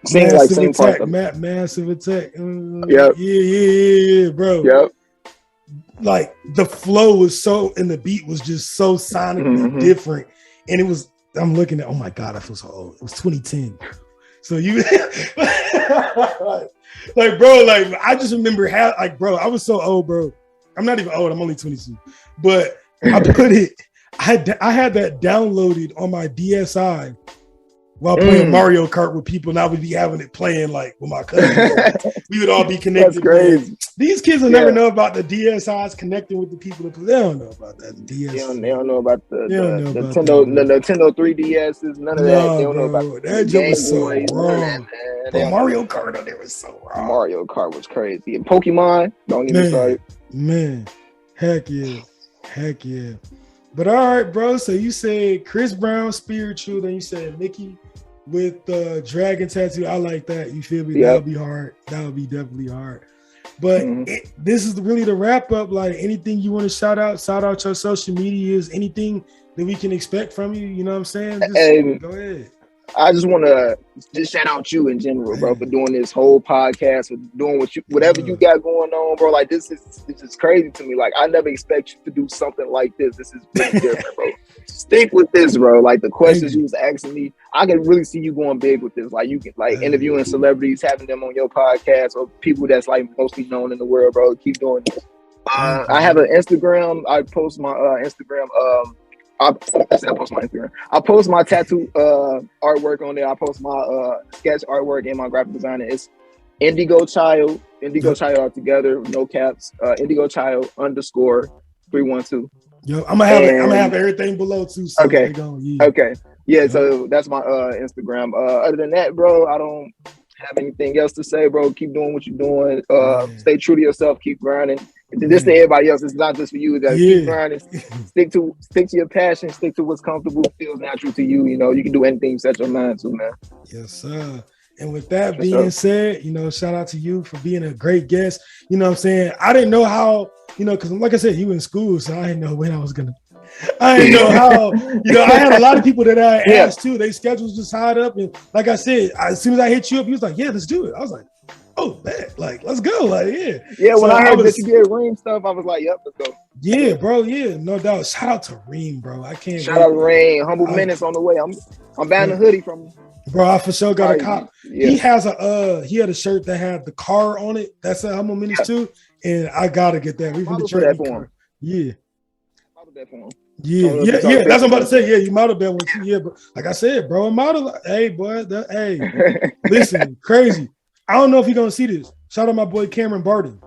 Sing like same part. Massive Attack. Yep. Yeah, bro. Yep. Like the flow was so, and the beat was just so sonically different, and it was. I'm looking at. Oh my God, I feel so old. It was 2010. So you, like, bro, like I just remember how, like, bro, I was so old, bro. I'm not even old. I'm only 22, but I I had that downloaded on my DSi while playing Mario Kart with people, and I would be having it playing like with my cousins. We would all be connected. That's crazy. These kids will never know about the DSIs connecting with the people. They don't know about that. The DS. They don't know about the Nintendo 3DSs. None of that. They don't know about that Game was so Boys. Wrong. But Mario Kart on there was so wrong. Mario Kart was crazy. And Pokemon, don't get me started. Man, heck yeah. But all right, bro. So you said Chris Brown spiritual, then you said Nicki with the dragon tattoo. I like that. You feel me? Yep. That would be hard. That would be definitely hard. But this is really the wrap up. Like anything you want to shout out your social medias, anything that we can expect from you. You know what I'm saying? Go ahead. I just want to just shout out you in general, bro, for doing this whole podcast, for doing whatever you got going on, bro. Like this is crazy to me. Like I never expect you to do something like this. This is really different, bro. Stick with this, bro. Like the questions you was asking me, I can really see you going big with this. Like you can like interviewing celebrities, having them on your podcast, or people that's like mostly known in the world, bro. Keep doing this. I have an Instagram. I post my Instagram. I post my Instagram. I post my tattoo artwork on there. I post my sketch artwork and my graphic design. It's Indigo Child all together, no caps. Indigo Child _312. Yo, I'm gonna have everything below too. So okay. Okay. Yeah. So that's my Instagram. Other than that, bro, I don't have anything else to say, bro. Keep doing what you're doing. Stay true to yourself. Keep grinding. This to everybody else. It's not just for you. Keep grinding. Stick to your passion. Stick to what's comfortable, feels natural to you. You know, you can do anything you set your mind to, man. Yes, sir. And with that being said, you know, shout out to you for being a great guest. You know what I'm saying? I didn't know how, you know, because like I said, you in school, so I didn't know when I didn't know how, you know, I had a lot of people that I asked too. They schedules just tied up. And like I said, as soon as I hit you up, he was like, yeah, let's do it. I was like, oh, man, like, let's go. Like, yeah. Yeah, when I heard that you did Reem stuff, I was like, yep, let's go. Yeah, bro. Yeah, no doubt. Shout out to Reem, bro. I can't. Shout out to Reem. Humble Minutes on the way. I'm buying a hoodie from you. Bro, I for sure got a cop. Yeah. He had a shirt that had the car on it. That's a Humble Minutes too. And I gotta get that. We from Detroit. Yeah. Yeah. That's what I'm about to say. Yeah, you modeled that one too. Yeah, but like I said, bro, a model. Hey, boy, listen, crazy. I don't know if you're gonna see this. Shout out my boy Cameron Barden.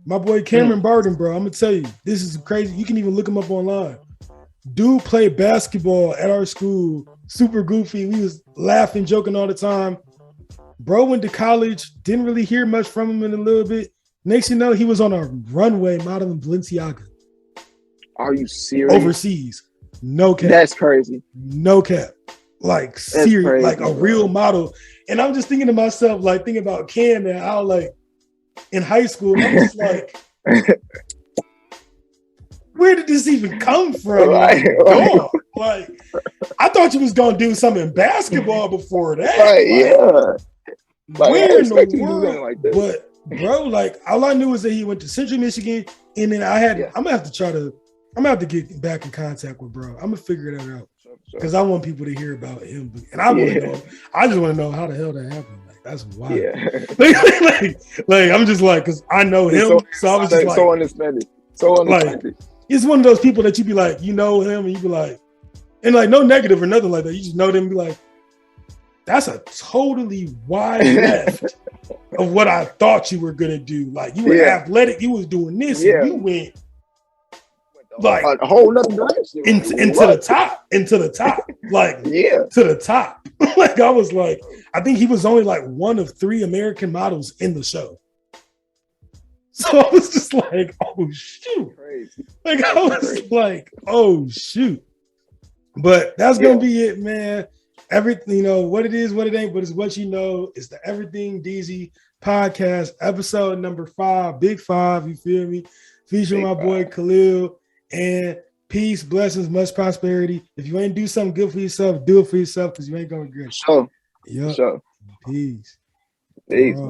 My boy Cameron Barden, bro. I'm gonna tell you, this is crazy. You can even look him up online. Dude played basketball at our school. Super goofy. We was laughing, joking all the time. Bro went to college. Didn't really hear much from him in a little bit. Next you know, he was on a runway modeling Balenciaga. Are you serious? Overseas. No cap. That's crazy. No cap. Like serious, like a real model. And I'm just thinking to myself, like thinking about Cam and how like in high school, I'm just like, where did this even come from? Like, I thought you was gonna do something in basketball before that. Where in the world? Like this. But bro, like all I knew was that he went to Central Michigan, and then I'm gonna have to get back in contact with bro. I'm gonna figure that out. Because I want people to hear about him, and I want to know. I just want to know how the hell that happened. Like that's wild. Like I'm just like, because I know him, so I was just like, so understanding. Like, it's one of those people that you be like, you know him, and you be like, and like no negative or nothing like that. You just know them, and be like, that's a totally wide left of what I thought you were gonna do. Like you were athletic, you was doing this, and you went. Like a whole nother direction into the top, like to the top. Like I was like, I think he was only like one of 3 American models in the show. So I was just like, oh shoot. Crazy. Like I was like, oh shoot. But that's gonna be it, man. Everything, you know, what it is, what it ain't, but it's what you know. It's the Everything Deezy podcast, episode number 5, big 5, you feel me? Featuring my boy Khalil. And peace, blessings, much prosperity. If you ain't do something good for yourself, do it for yourself because you ain't gonna regret it. Sure. Peace. Peace, man.